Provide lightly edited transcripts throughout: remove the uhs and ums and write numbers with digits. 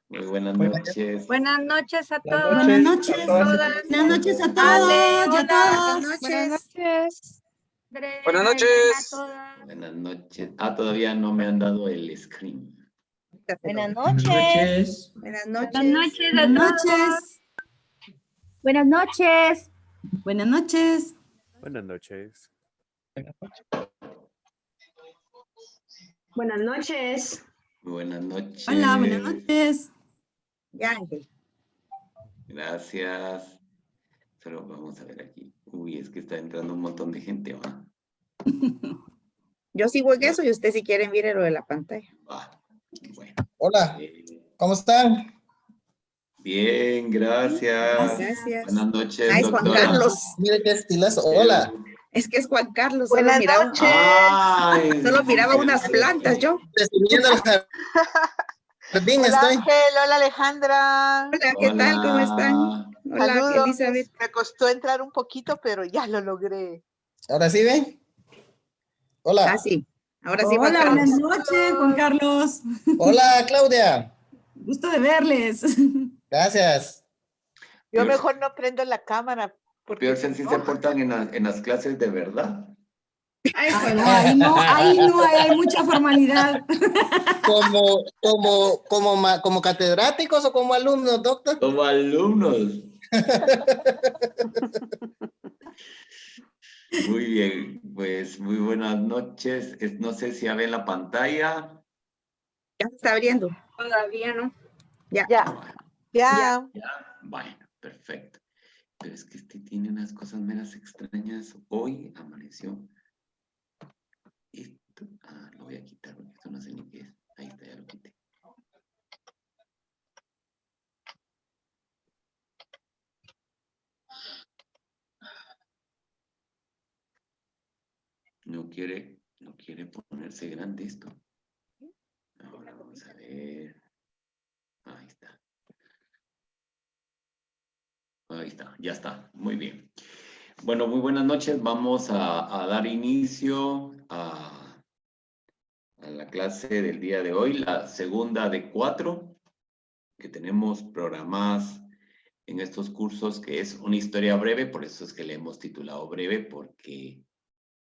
Muy buenas noches. Buenas noches a todos. Buenas noches. Todas. Buenas noches a Ale, todos y a hola. todos. Buenas noches. Andrea, Buenas Diana, noches. todas. Buenas noches. Todavía no me han dado el screen. Buenas Buenas noches. noches. Buenas Buenas noches. noches Buenas a todos. noches. Buenas noches. Buenas noches. Buenas noches. Buenas noches. Buenas noches. Hola, buenas noches. Ya, Ángel. Gracias. Pero vamos a ver aquí. Uy, es que está entrando un montón de gente, ¿va? Yo sigo en eso y usted si quiere mire lo de la pantalla. Va. Bueno. Hola, Eh, ¿cómo están? bien, gracias. Gracias. Buenas noches, Ah, es Juan doctora. Carlos. Mire qué estilazo. Hola. Es que es Juan Carlos. Solo Buenas miraba, noches. Ay, solo miraba unas plantas yo. Recibiendo el jardín Hola estoy. Ángel, hola Alejandra. Hola, ¿qué tal? ¿Cómo están? Hola, Saludos. Elizabeth. Me costó entrar un poquito, pero ya lo logré. ¿Ahora sí ven? Hola. Ah, sí. Ahora sí, Juan Hola, buenas Carlos. noches, Juan Carlos. Hola, Claudia. Gusto de verles. Gracias. Yo Dios. mejor no prendo la cámara. Porque Pearson sí se portan en las clases de verdad. Ay, pues no, ahí no hay mucha formalidad. Como catedráticos o como alumnos, doctor. Como alumnos. Muy bien, pues muy buenas noches. No sé si ya ven la pantalla. Ya se está abriendo. Todavía no. Ya. ya, ya. Ya, bueno, perfecto. Pero es que este tiene unas cosas meras extrañas. Hoy amaneció. Esto, lo voy a quitar porque esto no sé ni qué es. Ahí está, ya lo quité. No quiere ponerse grande esto. Ahora vamos a ver. Ahí está. Ahí está, ya está. Muy bien. Bueno, muy buenas noches. Vamos a dar inicio a la clase del día de hoy, la segunda de 4 que tenemos programadas en estos cursos, que es una historia breve, por eso es que le hemos titulado breve, porque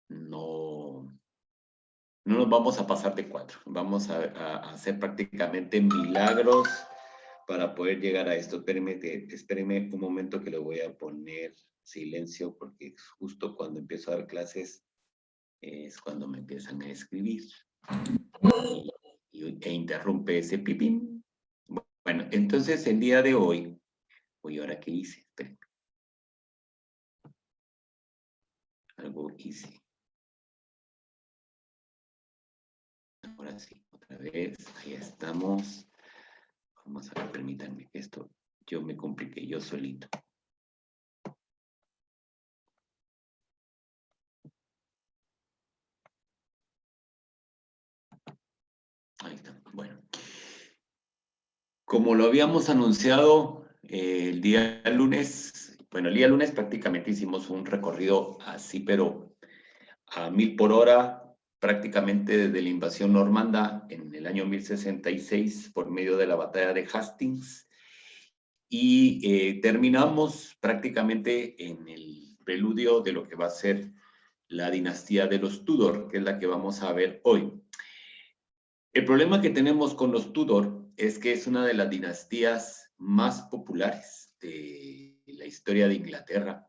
no nos vamos a pasar de 4. Vamos a hacer prácticamente milagros para poder llegar a esto. Espérenme un momento que le voy a poner silencio, porque justo cuando empiezo a dar clases es cuando me empiezan a escribir e interrumpe ese pipín. Bueno, entonces el día de hoy, ¿ahora qué hice? Espérenme. Algo hice. Ahora sí, otra vez, ahí estamos. Vamos a ver, permítanme que esto, yo me compliqué yo solito. Ahí está, bueno. Como lo habíamos anunciado el día lunes, bueno, el día lunes prácticamente hicimos un recorrido así, pero a 1000 por hora, prácticamente desde la invasión normanda en el año 1066 por medio de la batalla de Hastings, y terminamos prácticamente en el preludio de lo que va a ser la dinastía de los Tudor, que es la que vamos a ver hoy. El problema que tenemos con los Tudor es que es una de las dinastías más populares de la historia de Inglaterra.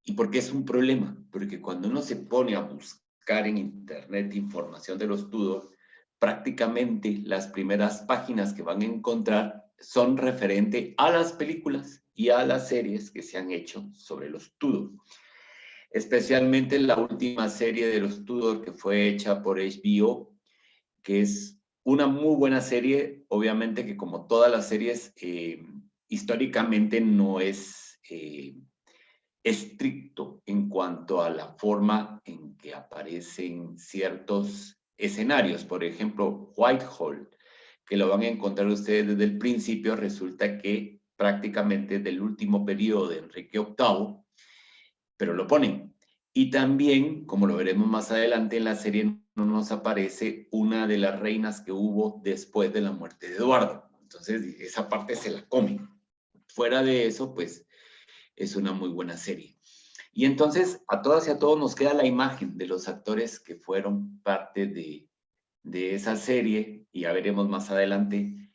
¿Y por qué es un problema? Porque cuando uno se pone a buscar en internet información de los Tudor, prácticamente las primeras páginas que van a encontrar son referente a las películas y a las series que se han hecho sobre los Tudor. Especialmente la última serie de los Tudor que fue hecha por HBO, que es una muy buena serie, obviamente que como todas las series, históricamente no es estricto en cuanto a la forma en que aparecen ciertos escenarios. Por ejemplo, Whitehall, que lo van a encontrar ustedes desde el principio, resulta que prácticamente del último periodo de Enrique VIII, pero lo ponen. Y también, como lo veremos más adelante en la serie, nos aparece una de las reinas que hubo después de la muerte de Eduardo. Entonces, esa parte se la comen. Fuera de eso, pues, es una muy buena serie. Y entonces, a todas y a todos nos queda la imagen de los actores que fueron parte de esa serie, y ya veremos más adelante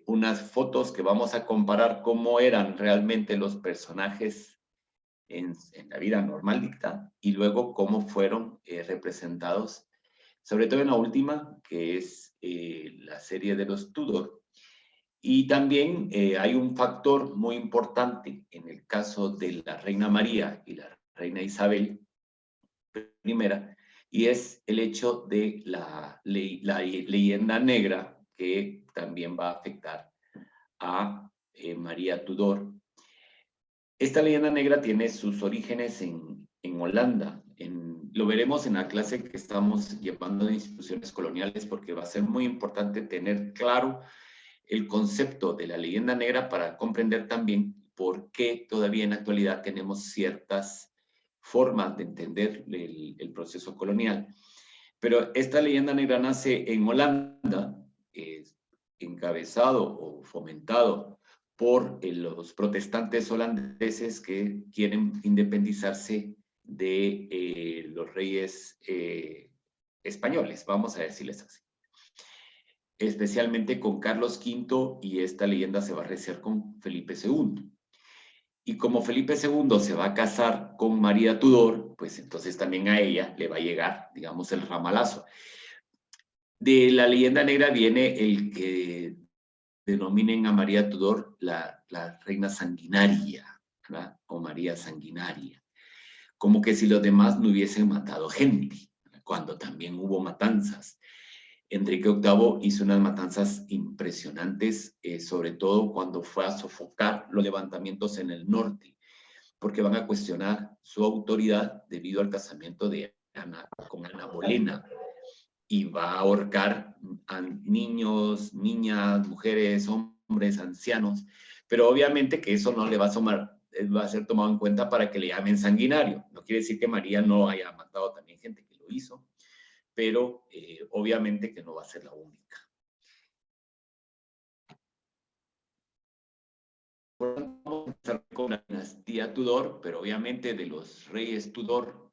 unas fotos que vamos a comparar cómo eran realmente los personajes en la vida normal dicta, y luego cómo fueron representados, sobre todo en la última, que es la serie de los Tudor. Y también hay un factor muy importante en el caso de la reina María y la reina Isabel I, y es el hecho de la leyenda negra, que también va a afectar a María Tudor. Esta leyenda negra tiene sus orígenes en Holanda. Lo veremos en la clase que estamos llevando de instituciones coloniales, porque va a ser muy importante tener claro el concepto de la leyenda negra para comprender también por qué todavía en la actualidad tenemos ciertas formas de entender el proceso colonial. Pero esta leyenda negra nace en Holanda, encabezado o fomentado por los protestantes holandeses que quieren independizarse de los reyes españoles, vamos a decirles así. Especialmente con Carlos V, y esta leyenda se va a reciar con Felipe II. Y como Felipe II se va a casar con María Tudor, pues entonces también a ella le va a llegar, digamos, el ramalazo. De la leyenda negra viene el que denominen a María Tudor la reina sanguinaria, ¿verdad? O María Sanguinaria. Como que si los demás no hubiesen matado gente, cuando también hubo matanzas. Enrique VIII hizo unas matanzas impresionantes, sobre todo cuando fue a sofocar los levantamientos en el norte, porque van a cuestionar su autoridad debido al casamiento de Ana con Ana Bolena, y va a ahorcar a niños, niñas, mujeres, hombres, ancianos, pero obviamente que eso no le va a ser tomado en cuenta para que le llamen sanguinario. No quiere decir que María no haya matado también gente que lo hizo, pero obviamente que no va a ser la única. Vamos a empezar con la dinastía Tudor, pero obviamente de los reyes Tudor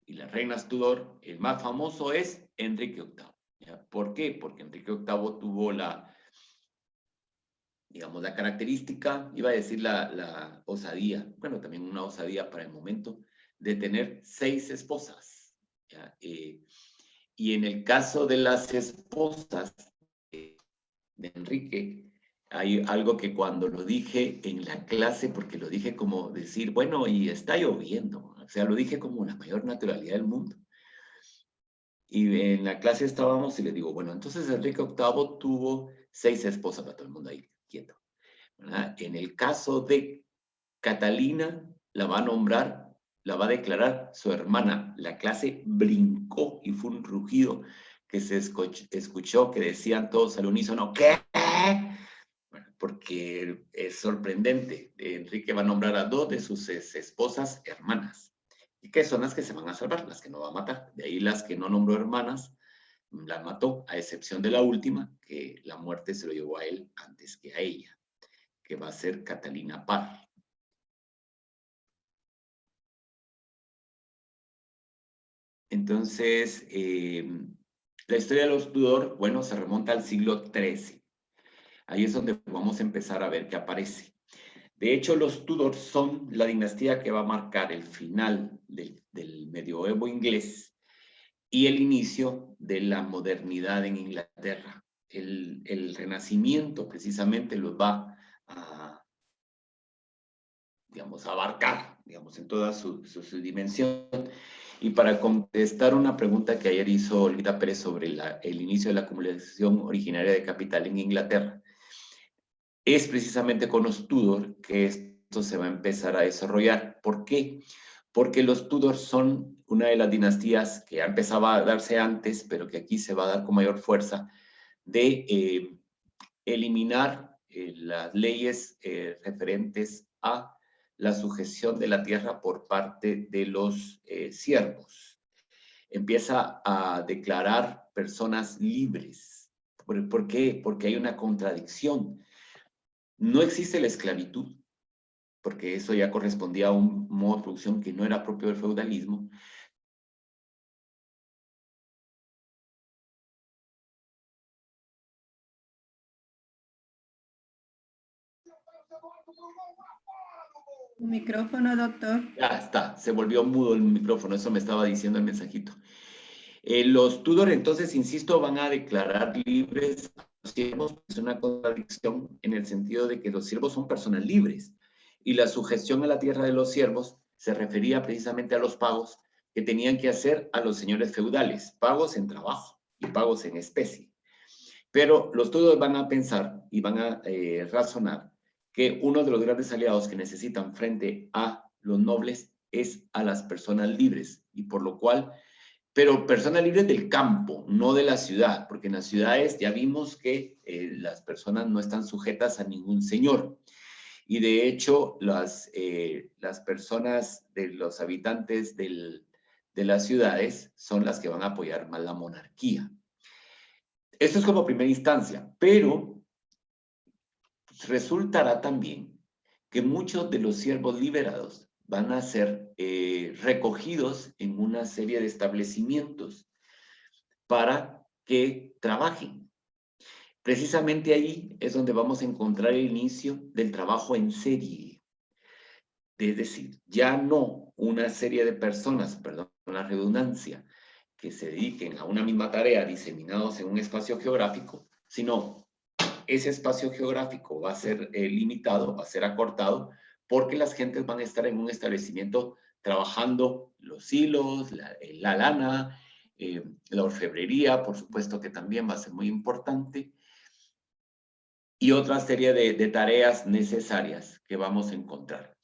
y las reinas Tudor, el más famoso es Enrique VIII. ¿Ya? ¿Por qué? Porque Enrique VIII tuvo digamos, la característica, iba a decir la osadía, bueno, también una osadía para el momento, de tener 6 esposas. ¿Ya? Y en el caso de las esposas de Enrique, hay algo que cuando lo dije en la clase, porque lo dije como decir, bueno, y está lloviendo, o sea, lo dije como la mayor naturalidad del mundo. Y en la clase estábamos y le digo, bueno, entonces Enrique VIII tuvo 6 esposas, para todo el mundo ahí quieto, ¿verdad? En el caso de Catalina, la va a nombrar, la va a declarar su hermana. La clase brincó y fue un rugido que se escuchó, que decían todos al unísono, ¿qué? Bueno, porque es sorprendente. Enrique va a nombrar a 2 de sus esposas hermanas. ¿Y qué son las que se van a salvar? Las que no va a matar. De ahí las que no nombró hermanas, las mató, a excepción de la última, que la muerte se lo llevó a él antes que a ella, que va a ser Catalina Parr. Entonces, la historia de los Tudor, bueno, se remonta al siglo XIII. Ahí es donde vamos a empezar a ver que aparece. De hecho, los Tudor son la dinastía que va a marcar el final del medioevo inglés y el inicio de la modernidad en Inglaterra. El Renacimiento precisamente los va a, digamos, abarcar, digamos, en toda su dimensión. Y para contestar una pregunta que ayer hizo Olvida Pérez sobre el inicio de la acumulación originaria de capital en Inglaterra, es precisamente con los Tudor que esto se va a empezar a desarrollar. ¿Por qué? Porque los Tudor son una de las dinastías que ya empezaba a darse antes, pero que aquí se va a dar con mayor fuerza, de eliminar las leyes referentes a la sujeción de la tierra por parte de los siervos. empieza a declarar personas libres. ¿Por qué? Porque hay una contradicción. No existe la esclavitud, porque eso ya correspondía a un modo de producción que no era propio del feudalismo. Micrófono, doctor. Ya está, se volvió mudo el micrófono, eso me estaba diciendo el mensajito. Los Tudor, entonces, insisto, van a declarar libres a los siervos. Es una contradicción en el sentido de que los siervos son personas libres y la sujeción a la tierra de los siervos se refería precisamente a los pagos que tenían que hacer a los señores feudales, pagos en trabajo y pagos en especie. Pero los Tudor van a pensar y van a razonar que uno de los grandes aliados que necesitan frente a los nobles es a las personas libres, y por lo cual, pero personas libres del campo, no de la ciudad, porque en las ciudades ya vimos que las personas no están sujetas a ningún señor. Y de hecho, las personas de los habitantes de las ciudades son las que van a apoyar más la monarquía. Esto es como primera instancia, pero resultará también que muchos de los siervos liberados van a ser recogidos en una serie de establecimientos para que trabajen. Precisamente ahí es donde vamos a encontrar el inicio del trabajo en serie. Es decir, ya no una serie de personas, perdón la redundancia, que se dediquen a una misma tarea diseminados en un espacio geográfico, sino ese espacio geográfico va a ser limitado, va a ser acortado, porque las gentes van a estar en un establecimiento trabajando los hilos, la lana, la orfebrería, por supuesto que también va a ser muy importante, y otra serie de tareas necesarias que vamos a encontrar.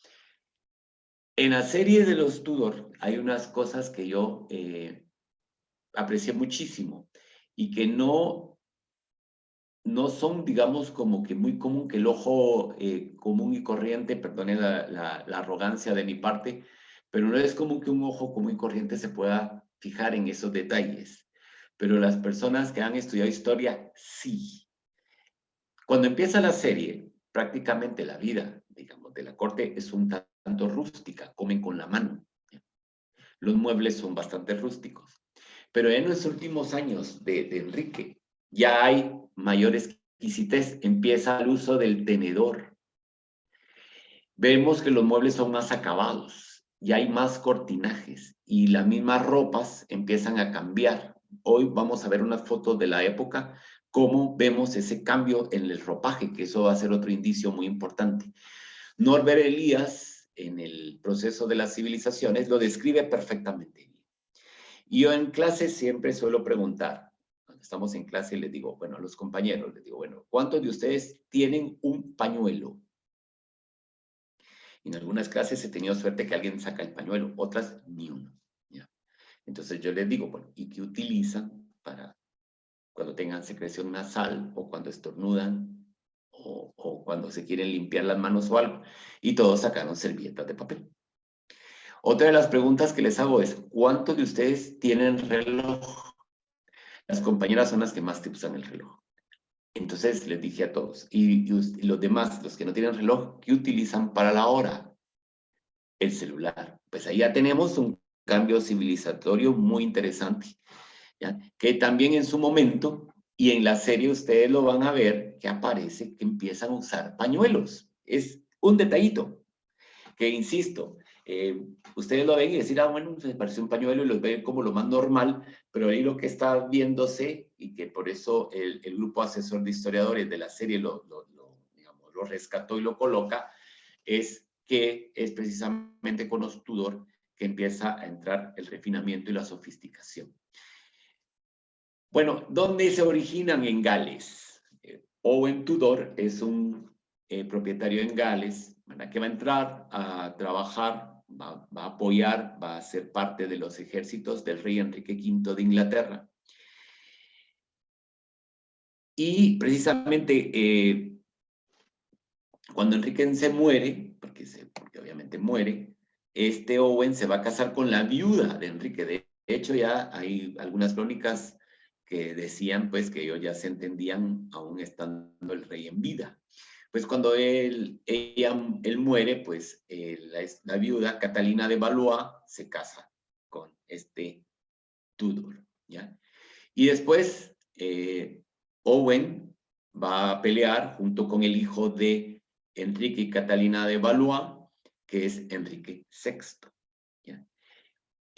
En la serie de los Tudor hay unas cosas que yo aprecié muchísimo y que no son, digamos, como que muy común que el ojo común y corriente, perdone la arrogancia de mi parte, pero no es común que un ojo común y corriente se pueda fijar en esos detalles. Pero las personas que han estudiado historia, sí. Cuando empieza la serie, prácticamente la vida, digamos, de la corte es un tanto rústica, comen con la mano. Los muebles son bastante rústicos. Pero en los últimos años de Enrique, ya hay mayor exquisitez, empieza el uso del tenedor. Vemos que los muebles son más acabados, ya hay más cortinajes y las mismas ropas empiezan a cambiar. Hoy vamos a ver unas fotos de la época, cómo vemos ese cambio en el ropaje, que eso va a ser otro indicio muy importante. Norbert Elias, en el proceso de las civilizaciones, lo describe perfectamente. Y yo en clase siempre suelo preguntar, cuando estamos en clase les digo, bueno, a los compañeros, les digo, bueno, ¿cuántos de ustedes tienen un pañuelo? En algunas clases he tenido suerte que alguien saca el pañuelo, otras ni uno. ¿Ya? Entonces yo les digo, bueno, ¿y qué utilizan para cuando tengan secreción nasal o cuando estornudan o cuando se quieren limpiar las manos o algo? Y todos sacaron servilletas de papel. Otra de las preguntas que les hago es, ¿cuántos de ustedes tienen reloj? Las compañeras son las que más te usan el reloj. Entonces les dije a todos, y los demás, los que no tienen reloj, ¿qué utilizan para la hora? El celular. Pues ahí ya tenemos un cambio civilizatorio muy interesante, ¿ya? Que también en su momento, y en la serie ustedes lo van a ver, que aparece que empiezan a usar pañuelos. Es un detallito, que insisto, ustedes lo ven y decir, ah, bueno, se parece un pañuelo y los ven como lo más normal, pero ahí lo que está viéndose, y que por eso el grupo asesor de historiadores de la serie digamos, lo rescató y lo coloca, es que es precisamente con los Tudor que empieza a entrar el refinamiento y la sofisticación. Bueno, ¿dónde se originan? En Gales. Owen Tudor es un propietario en Gales, ¿verdad? Que va a entrar a trabajar, va a apoyar, va a ser parte de los ejércitos del rey Enrique V de Inglaterra. Y precisamente cuando Enrique se muere, porque obviamente muere, Owen se va a casar con la viuda de Enrique. De hecho, ya hay algunas crónicas que decían pues que ellos ya se entendían aún estando el rey en vida. Pues cuando él muere, pues la viuda Catalina de Valois se casa con este Tudor, ¿ya? Y después Owen va a pelear junto con el hijo de Enrique y Catalina de Valois, que es Enrique VI, ¿ya?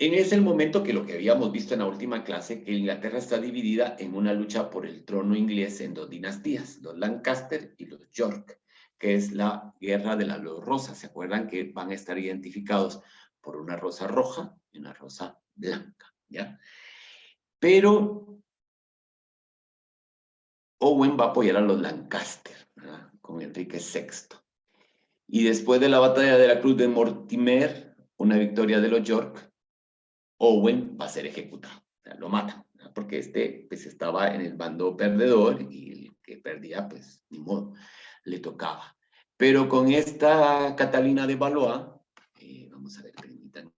En ese el momento que lo que habíamos visto en la última clase, que Inglaterra está dividida en una lucha por el trono inglés en dos dinastías, los Lancaster y los York, que es la guerra de las dos rosas. ¿Se acuerdan que van a estar identificados por una rosa roja y una rosa blanca? ¿Ya? Pero Owen va a apoyar a los Lancaster, ¿verdad? Con Enrique VI. Y después de la batalla de la Cruz de Mortimer, una victoria de los York, Owen va a ser ejecutado, o sea, lo matan, ¿verdad? Porque pues estaba en el bando perdedor y el que perdía, pues ni modo, le tocaba. Pero con esta Catalina de Valois, vamos a ver, permítanme,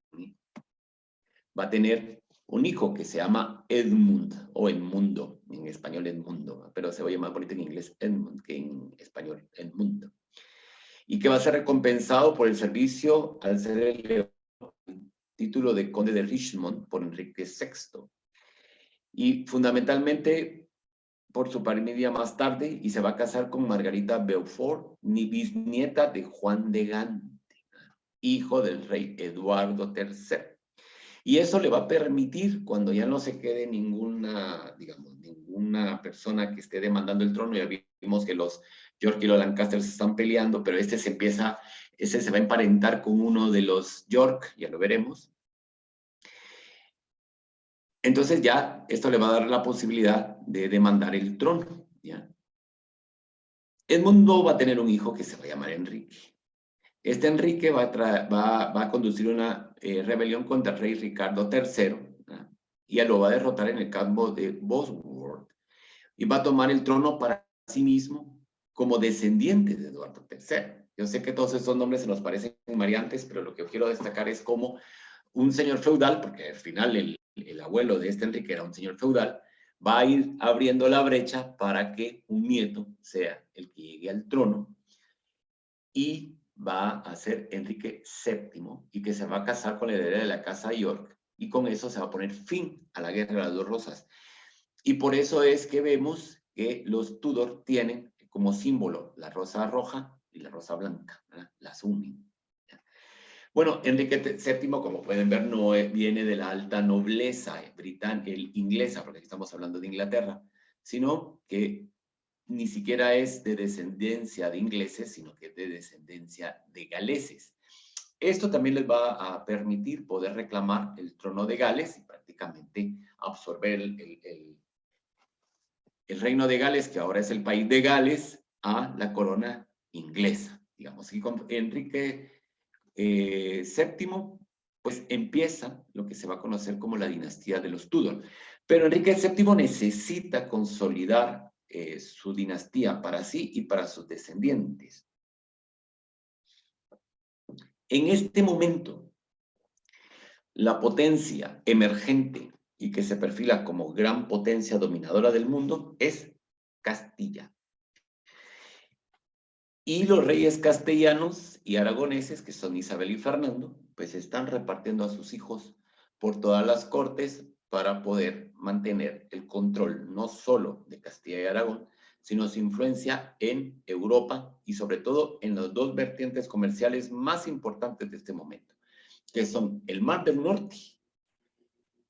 va a tener un hijo que se llama Edmund, o Edmundo, en español Edmundo, pero se oye más bonito en inglés Edmund que en español Edmundo. Y que va a ser recompensado por el servicio al ser el título de conde de Richmond por Enrique VI. Y fundamentalmente por su familia más tarde, y se va a casar con Margarita Beaufort, ni bisnieta de Juan de Gante, hijo del rey Eduardo III. Y eso le va a permitir, cuando ya no se quede ninguna, digamos, ninguna persona que esté demandando el trono, ya vimos que los York y los Lancaster se están peleando, pero ese se va a emparentar con uno de los York, ya lo veremos. Entonces ya esto le va a dar la posibilidad de demandar el trono, ¿ya? Edmundo va a tener un hijo que se va a llamar Enrique. Este Enrique va a conducir una rebelión contra el rey Ricardo III, ¿ya? Y lo va a derrotar en el campo de Bosworth. Y va a tomar el trono para sí mismo como descendiente de Eduardo III. Yo sé que todos estos nombres se nos parecen variantes, pero lo que quiero destacar es como un señor feudal, porque al final el abuelo de este Enrique era un señor feudal, va a ir abriendo la brecha para que un nieto sea el que llegue al trono, y va a ser Enrique VII, y que se va a casar con la heredera de la casa York, y con eso se va a poner fin a la guerra de las dos rosas. Y por eso es que vemos que los Tudor tienen como símbolo la rosa roja y la rosa blanca, ¿verdad? Las unen. Bueno, Enrique VII, como pueden ver, no viene de la alta nobleza inglesa, porque estamos hablando de Inglaterra, sino que ni siquiera es de descendencia de ingleses, sino que es de descendencia de galeses. Esto también les va a permitir poder reclamar el trono de Gales y prácticamente absorber el reino de Gales, que ahora es el país de Gales, a la corona inglesa. Digamos, y con Enrique VII, pues empieza lo que se va a conocer como la dinastía de los Tudor. Pero Enrique VII necesita consolidar su dinastía para sí y para sus descendientes. En este momento, la potencia emergente y que se perfila como gran potencia dominadora del mundo es Castilla. Y los reyes castellanos y aragoneses, que son Isabel y Fernando, pues están repartiendo a sus hijos por todas las cortes para poder mantener el control no solo de Castilla y Aragón, sino su influencia en Europa y sobre todo en las dos vertientes comerciales más importantes de este momento, que son el Mar del Norte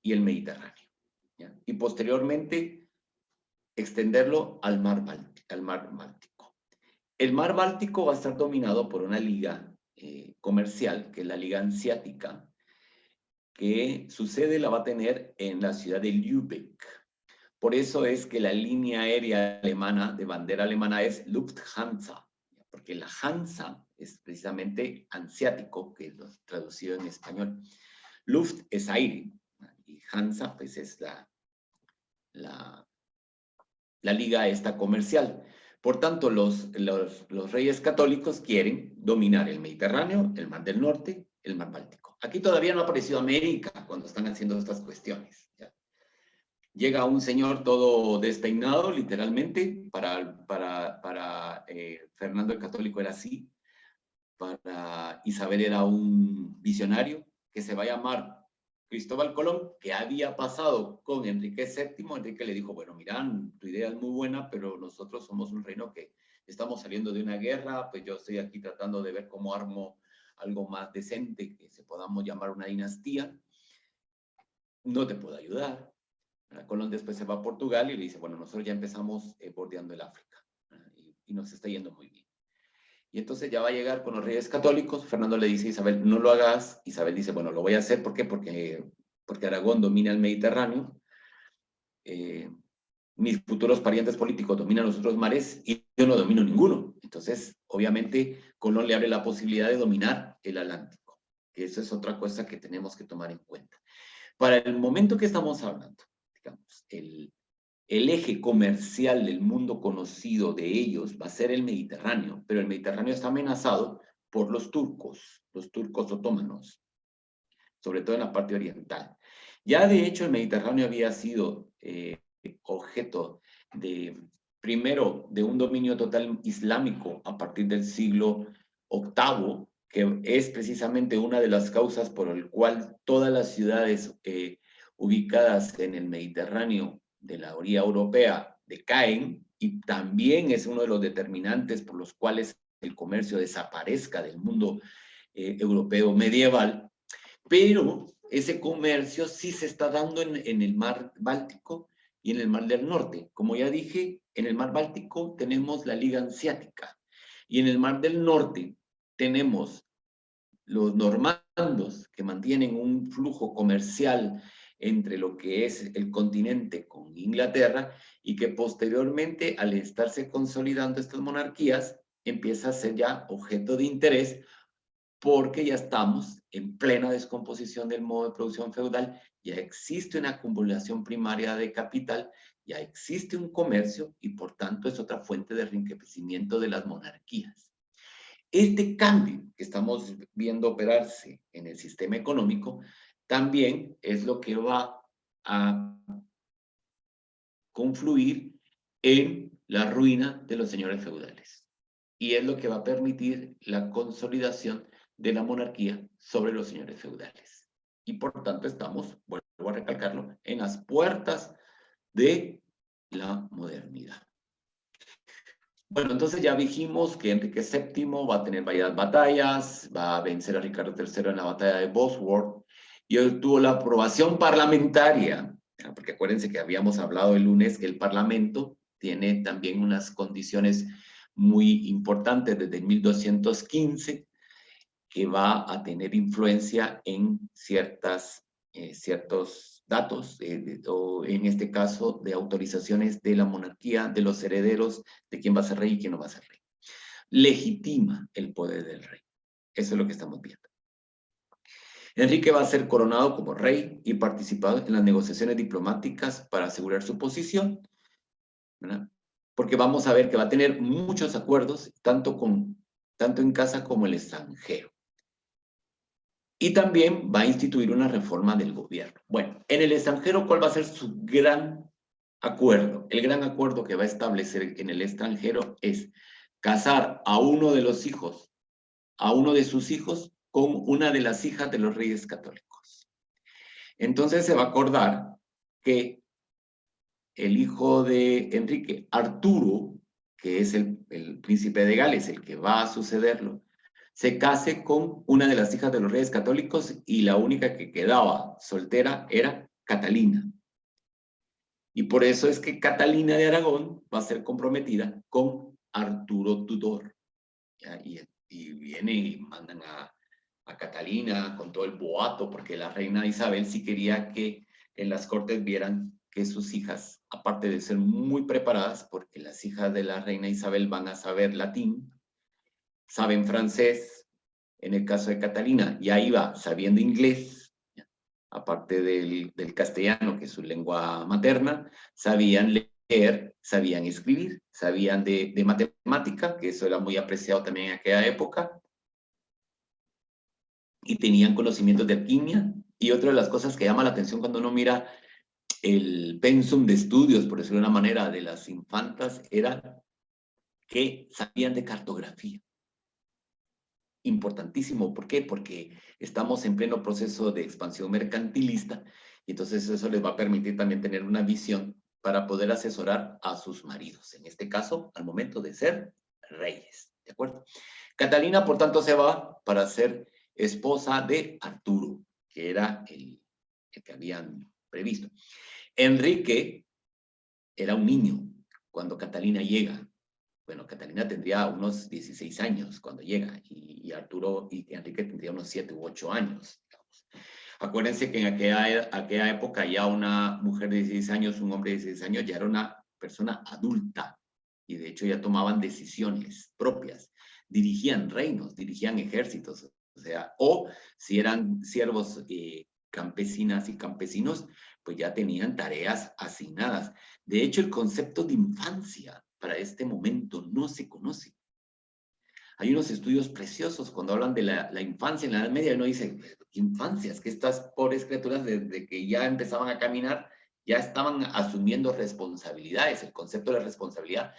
y el Mediterráneo, ¿ya? Y posteriormente extenderlo al Mar Báltico. El Mar Báltico va a estar dominado por una liga comercial, que es la Liga Hanseática, que su sede la va a tener en la ciudad de Lübeck. Por eso es que la línea aérea alemana, de bandera alemana, es Lufthansa, porque la Hansa es precisamente hanseático, que es traducido en español. Luft es aire, y Hansa pues es la liga esta comercial. Por tanto, los reyes católicos quieren dominar el Mediterráneo, el Mar del Norte el mar Báltico. Aquí todavía no ha aparecido América cuando están haciendo estas cuestiones. ¿Ya? Llega un señor todo despeinado, literalmente, para Fernando el Católico era así, para Isabel era un visionario que se va a llamar Cristóbal Colón, que había pasado con Enrique VII. Enrique le dijo, bueno, mira, tu idea es muy buena, pero nosotros somos un reino que estamos saliendo de una guerra, pues yo estoy aquí tratando de ver cómo armo algo más decente, que se podamos llamar una dinastía. No te puedo ayudar. Colón después se va a Portugal y le dice, bueno, nosotros ya empezamos bordeando el África, y nos está yendo muy bien. Y entonces ya va a llegar con los reyes católicos. Fernando le dice a Isabel, no lo hagas. Isabel dice, bueno, lo voy a hacer. ¿Por qué? Porque Aragón domina el Mediterráneo. Mis futuros parientes políticos dominan los otros mares y yo no domino ninguno. Entonces, obviamente, Colón le abre la posibilidad de dominar el Atlántico. Que eso es otra cosa que tenemos que tomar en cuenta. Para el momento que estamos hablando, digamos, el eje comercial del mundo conocido de ellos va a ser el Mediterráneo, pero el Mediterráneo está amenazado por los turcos otomanos, sobre todo en la parte oriental. Ya de hecho el Mediterráneo había sido objeto primero de un dominio total islámico a partir del siglo VIII, que es precisamente una de las causas por el cual todas las ciudades ubicadas en el Mediterráneo de la orilla europea decaen, y también es uno de los determinantes por los cuales el comercio desaparezca del mundo europeo medieval. Pero ese comercio sí se está dando en el mar Báltico y en el mar del Norte. Como ya dije, en el mar Báltico tenemos la Liga Hanseática, y en el mar del Norte tenemos los normandos, que mantienen un flujo comercial entre lo que es el continente con Inglaterra, y que posteriormente, al estarse consolidando estas monarquías, empieza a ser ya objeto de interés, porque ya estamos en plena descomposición del modo de producción feudal, ya existe una acumulación primaria de capital, ya existe un comercio, y por tanto es otra fuente de enriquecimiento de las monarquías. Este cambio que estamos viendo operarse en el sistema económico también es lo que va a confluir en la ruina de los señores feudales, y es lo que va a permitir la consolidación de la monarquía sobre los señores feudales. Y por tanto estamos, vuelvo a recalcarlo, en las puertas de la modernidad. Bueno, entonces ya dijimos que Enrique VII va a tener varias batallas, va a vencer a Ricardo III en la batalla de Bosworth, y obtuvo la aprobación parlamentaria, porque acuérdense que habíamos hablado el lunes que el Parlamento tiene también unas condiciones muy importantes desde 1215, que va a tener influencia en ciertos datos, o en este caso de autorizaciones de la monarquía, de los herederos, de quién va a ser rey y quién no va a ser rey. Legitima el poder del rey. Eso es lo que estamos viendo. Enrique va a ser coronado como rey y participado en las negociaciones diplomáticas para asegurar su posición, ¿verdad? Porque vamos a ver que va a tener muchos acuerdos, tanto en casa como en el extranjero. Y también va a instituir una reforma del gobierno. Bueno, en el extranjero, ¿cuál va a ser su gran acuerdo? El gran acuerdo que va a establecer en el extranjero es casar a uno de sus hijos, con una de las hijas de los reyes católicos. Entonces se va a acordar que el hijo de Enrique, Arturo, que es el príncipe de Gales, el que va a sucederlo, se case con una de las hijas de los reyes católicos, y la única que quedaba soltera era Catalina. Y por eso es que Catalina de Aragón va a ser comprometida con Arturo Tudor. Y viene y mandan a Catalina con todo el boato, porque la reina Isabel sí quería que en las cortes vieran que sus hijas, aparte de ser muy preparadas, porque las hijas de la reina Isabel van a saber latín, saben francés, en el caso de Catalina ya iba sabiendo inglés, aparte del castellano, que es su lengua materna, sabían leer, sabían escribir, sabían de matemática, que eso era muy apreciado también en aquella época. y tenían conocimientos de alquimia. Y otra de las cosas que llama la atención cuando uno mira el pensum de estudios, por decirlo de una manera, de las infantas, era que sabían de cartografía. Importantísimo. ¿Por qué? Porque estamos en pleno proceso de expansión mercantilista y entonces eso les va a permitir también tener una visión para poder asesorar a sus maridos, en este caso, al momento de ser reyes. ¿De acuerdo? Catalina, por tanto, se va para ser esposa de Arturo, que era el que habían previsto. Enrique era un niño cuando Catalina llega. Bueno, Catalina tendría unos 16 años cuando llega y Arturo y Enrique tendría unos 7 u 8 años. Digamos. Acuérdense que en aquella época ya una mujer de 16 años, un hombre de 16 años ya era una persona adulta y de hecho ya tomaban decisiones propias, dirigían reinos, dirigían ejércitos, o sea, o si eran siervos campesinas y campesinos, pues ya tenían tareas asignadas. De hecho, el concepto de infancia para este momento no se conoce. Hay unos estudios preciosos cuando hablan de la infancia en la Edad Media, y uno dice, infancia, es que estas pobres criaturas desde que ya empezaban a caminar, ya estaban asumiendo responsabilidades, el concepto de la responsabilidad.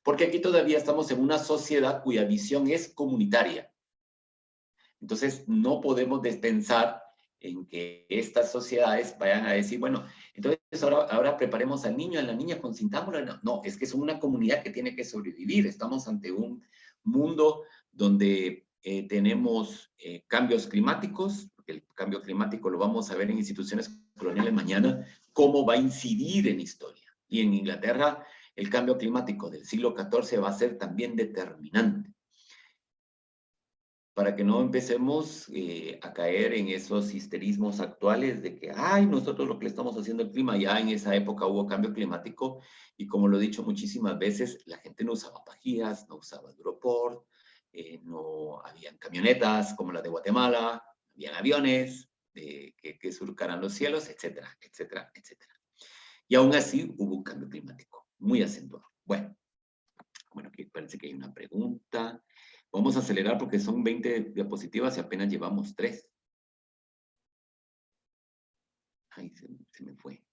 Porque aquí todavía estamos en una sociedad cuya visión es comunitaria. Entonces, no podemos pensar en que estas sociedades vayan a decir, bueno, entonces ahora preparemos al niño, a la niña, consintámosla. No, es que es una comunidad que tiene que sobrevivir. Estamos ante un mundo donde tenemos cambios climáticos, porque el cambio climático lo vamos a ver en instituciones coloniales mañana, cómo va a incidir en historia. Y en Inglaterra, el cambio climático del siglo XIV va a ser también determinante, para que no empecemos a caer en esos histerismos actuales de que, ay, nosotros lo que le estamos haciendo al clima, ya en esa época hubo cambio climático, y como lo he dicho muchísimas veces, la gente no usaba pajillas, no usaba Europort, no habían camionetas como la de Guatemala, habían aviones que surcaran los cielos, etcétera, etcétera, etcétera. Y aún así hubo un cambio climático muy acentuado. Bueno, aquí parece que hay una pregunta. Vamos a acelerar porque son 20 diapositivas y apenas llevamos 3. Ay, se me fue.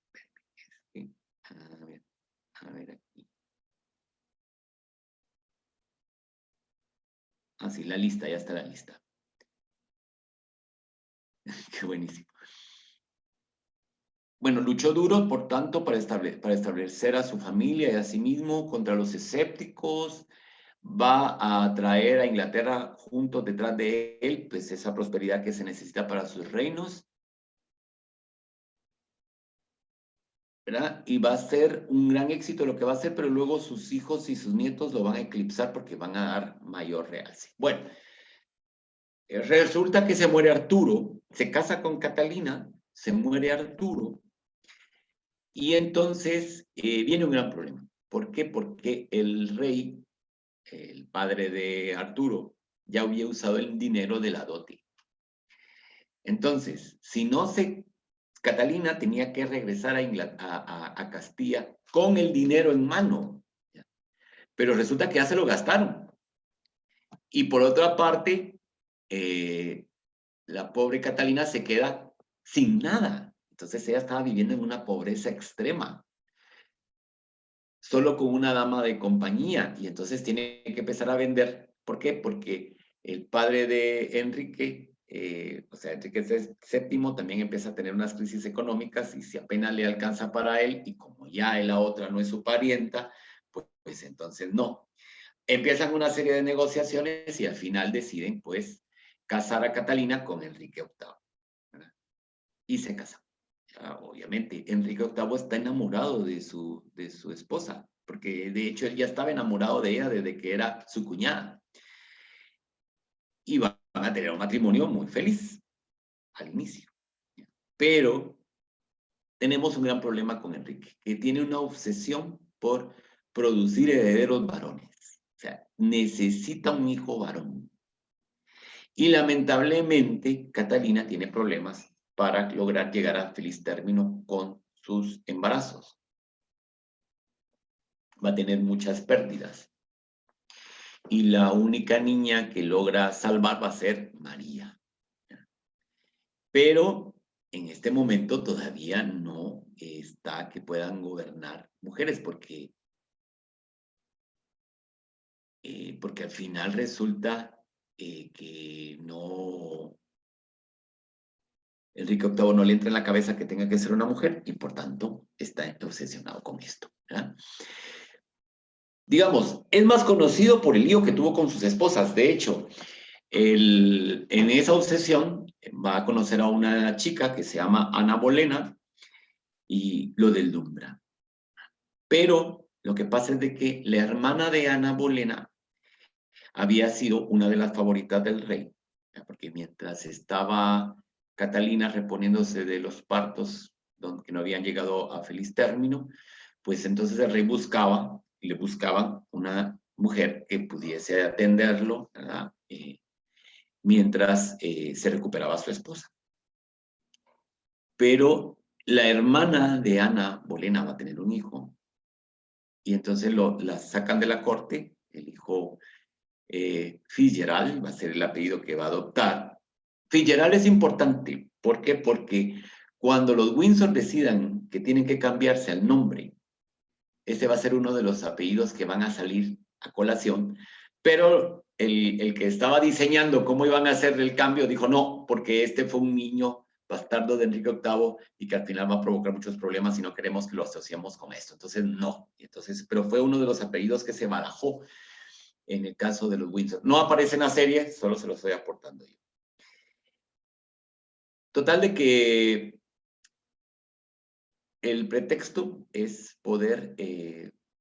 A ver aquí. Ah, sí, la lista, ya está la lista. Qué buenísimo. Bueno, luchó duro, por tanto, para establecer a su familia y a sí mismo contra los escépticos. Va a traer a Inglaterra junto detrás de él, pues esa prosperidad que se necesita para sus reinos, ¿verdad? Y va a ser un gran éxito lo que va a hacer, pero luego sus hijos y sus nietos lo van a eclipsar porque van a dar mayor realce. Bueno, resulta que se muere Arturo, se casa con Catalina, se muere Arturo, y entonces viene un gran problema. ¿Por qué? Porque el rey, el padre de Arturo, ya había usado el dinero de la dote. Entonces, Catalina tenía que regresar a Castilla con el dinero en mano. Pero resulta que ya se lo gastaron. Y por otra parte, la pobre Catalina se queda sin nada. Entonces ella estaba viviendo en una pobreza extrema. Solo con una dama de compañía. Y entonces tiene que empezar a vender. ¿Por qué? Porque el padre de Enrique, o sea, Enrique VII también empieza a tener unas crisis económicas y si apenas le alcanza para él, y como ya la otra no es su parienta, pues entonces no. Empiezan una serie de negociaciones y al final deciden, pues, casar a Catalina con Enrique VIII. ¿Verdad? Y se casan. Obviamente, Enrique VIII está enamorado de su esposa, porque de hecho él ya estaba enamorado de ella desde que era su cuñada. Y van a tener un matrimonio muy feliz al inicio. Pero tenemos un gran problema con Enrique, que tiene una obsesión por producir herederos varones. O sea, necesita un hijo varón. Y lamentablemente, Catalina tiene problemas para lograr llegar a feliz término con sus embarazos. Va a tener muchas pérdidas. Y la única niña que logra salvar va a ser María. pero en este momento todavía no está que puedan gobernar mujeres, porque al final resulta que no, Enrique VIII no le entra en la cabeza que tenga que ser una mujer y por tanto está obsesionado con esto, ¿verdad? Digamos, es más conocido por el lío que tuvo con sus esposas. De hecho, en esa obsesión va a conocer a una chica que se llama Ana Bolena y lo deslumbra. Pero lo que pasa es de que la hermana de Ana Bolena había sido una de las favoritas del rey, porque mientras estaba Catalina reponiéndose de los partos que no habían llegado a feliz término, pues entonces el rey le buscaban una mujer que pudiese atenderlo, ¿verdad? Mientras se recuperaba su esposa. Pero la hermana de Ana Bolena va a tener un hijo, y entonces la sacan de la corte. El hijo Fitzgerald va a ser el apellido que va a adoptar. Fitzgerald es importante. ¿Por qué? Porque cuando los Windsor decidan que tienen que cambiarse el nombre, ese va a ser uno de los apellidos que van a salir a colación, pero el que estaba diseñando cómo iban a hacer el cambio dijo no, porque este fue un niño bastardo de Enrique VIII y que al final va a provocar muchos problemas y no queremos que lo asociemos con esto. Entonces, no. Entonces, pero fue uno de los apellidos que se barajó en el caso de los Windsor. No aparece en la serie, solo se lo estoy aportando yo. Total de que el pretexto es poder,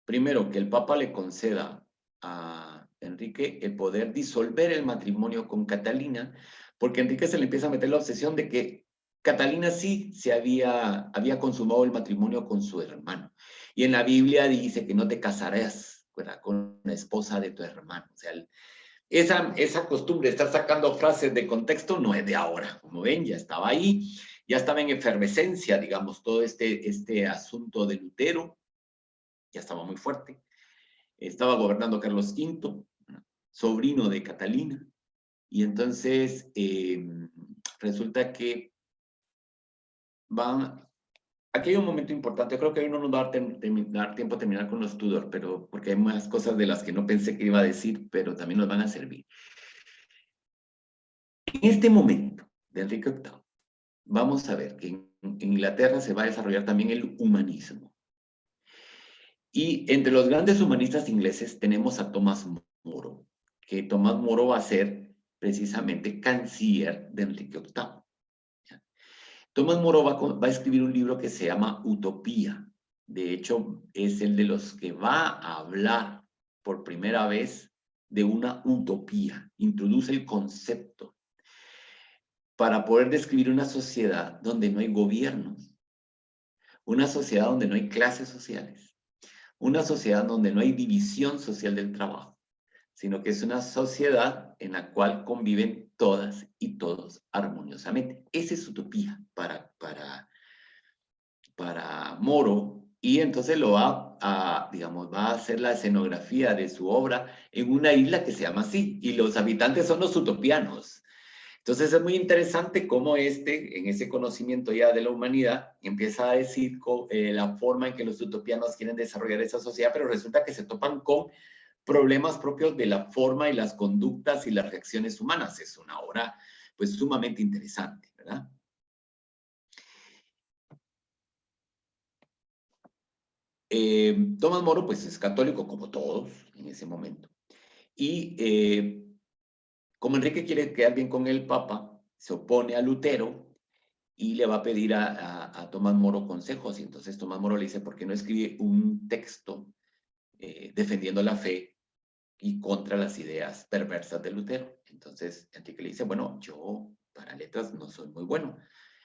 primero, que el Papa le conceda a Enrique el poder disolver el matrimonio con Catalina, porque a Enrique se le empieza a meter la obsesión de que Catalina sí se había consumado el matrimonio con su hermano. Y en la Biblia dice que no te casarás, ¿verdad?, con la esposa de tu hermano. O sea, esa costumbre de estar sacando frases de contexto no es de ahora. Como ven, ya estaba ahí, ya estaba en efervescencia, digamos, todo este asunto de Lutero, ya estaba muy fuerte. Estaba gobernando Carlos V, sobrino de Catalina, y entonces resulta que aquí hay un momento importante. Creo que hoy no nos va a dar tiempo a terminar con los Tudor, pero porque hay más cosas de las que no pensé que iba a decir, pero también nos van a servir. En este momento de Enrique VIII, vamos a ver que en Inglaterra se va a desarrollar también el humanismo. Y entre los grandes humanistas ingleses tenemos a Tomás Moro, que Tomás Moro va a ser precisamente canciller de Enrique VIII. Tomás Moro va a escribir un libro que se llama Utopía. De hecho, es el de los que va a hablar por primera vez de una utopía. Introduce el concepto para poder describir una sociedad donde no hay gobiernos, una sociedad donde no hay clases sociales, una sociedad donde no hay división social del trabajo, sino que es una sociedad en la cual conviven todas y todos armoniosamente. Esa es utopía para Moro, y entonces va a hacer la escenografía de su obra en una isla que se llama así, y los habitantes son los utopianos. Entonces es muy interesante cómo en ese conocimiento ya de la humanidad, empieza a decir la forma en que los utopianos quieren desarrollar esa sociedad, pero resulta que se topan con problemas propios de la forma y las conductas y las reacciones humanas. Es una obra pues sumamente interesante, ¿verdad? Tomás Moro pues es católico como todos en ese momento. Y como Enrique quiere quedar bien con el Papa, se opone a Lutero y le va a pedir a Tomás Moro consejos. Y entonces Tomás Moro le dice, ¿por qué no escribe un texto defendiendo la fe y contra las ideas perversas de Lutero? Entonces Enrique le dice, bueno, yo para letras no soy muy bueno.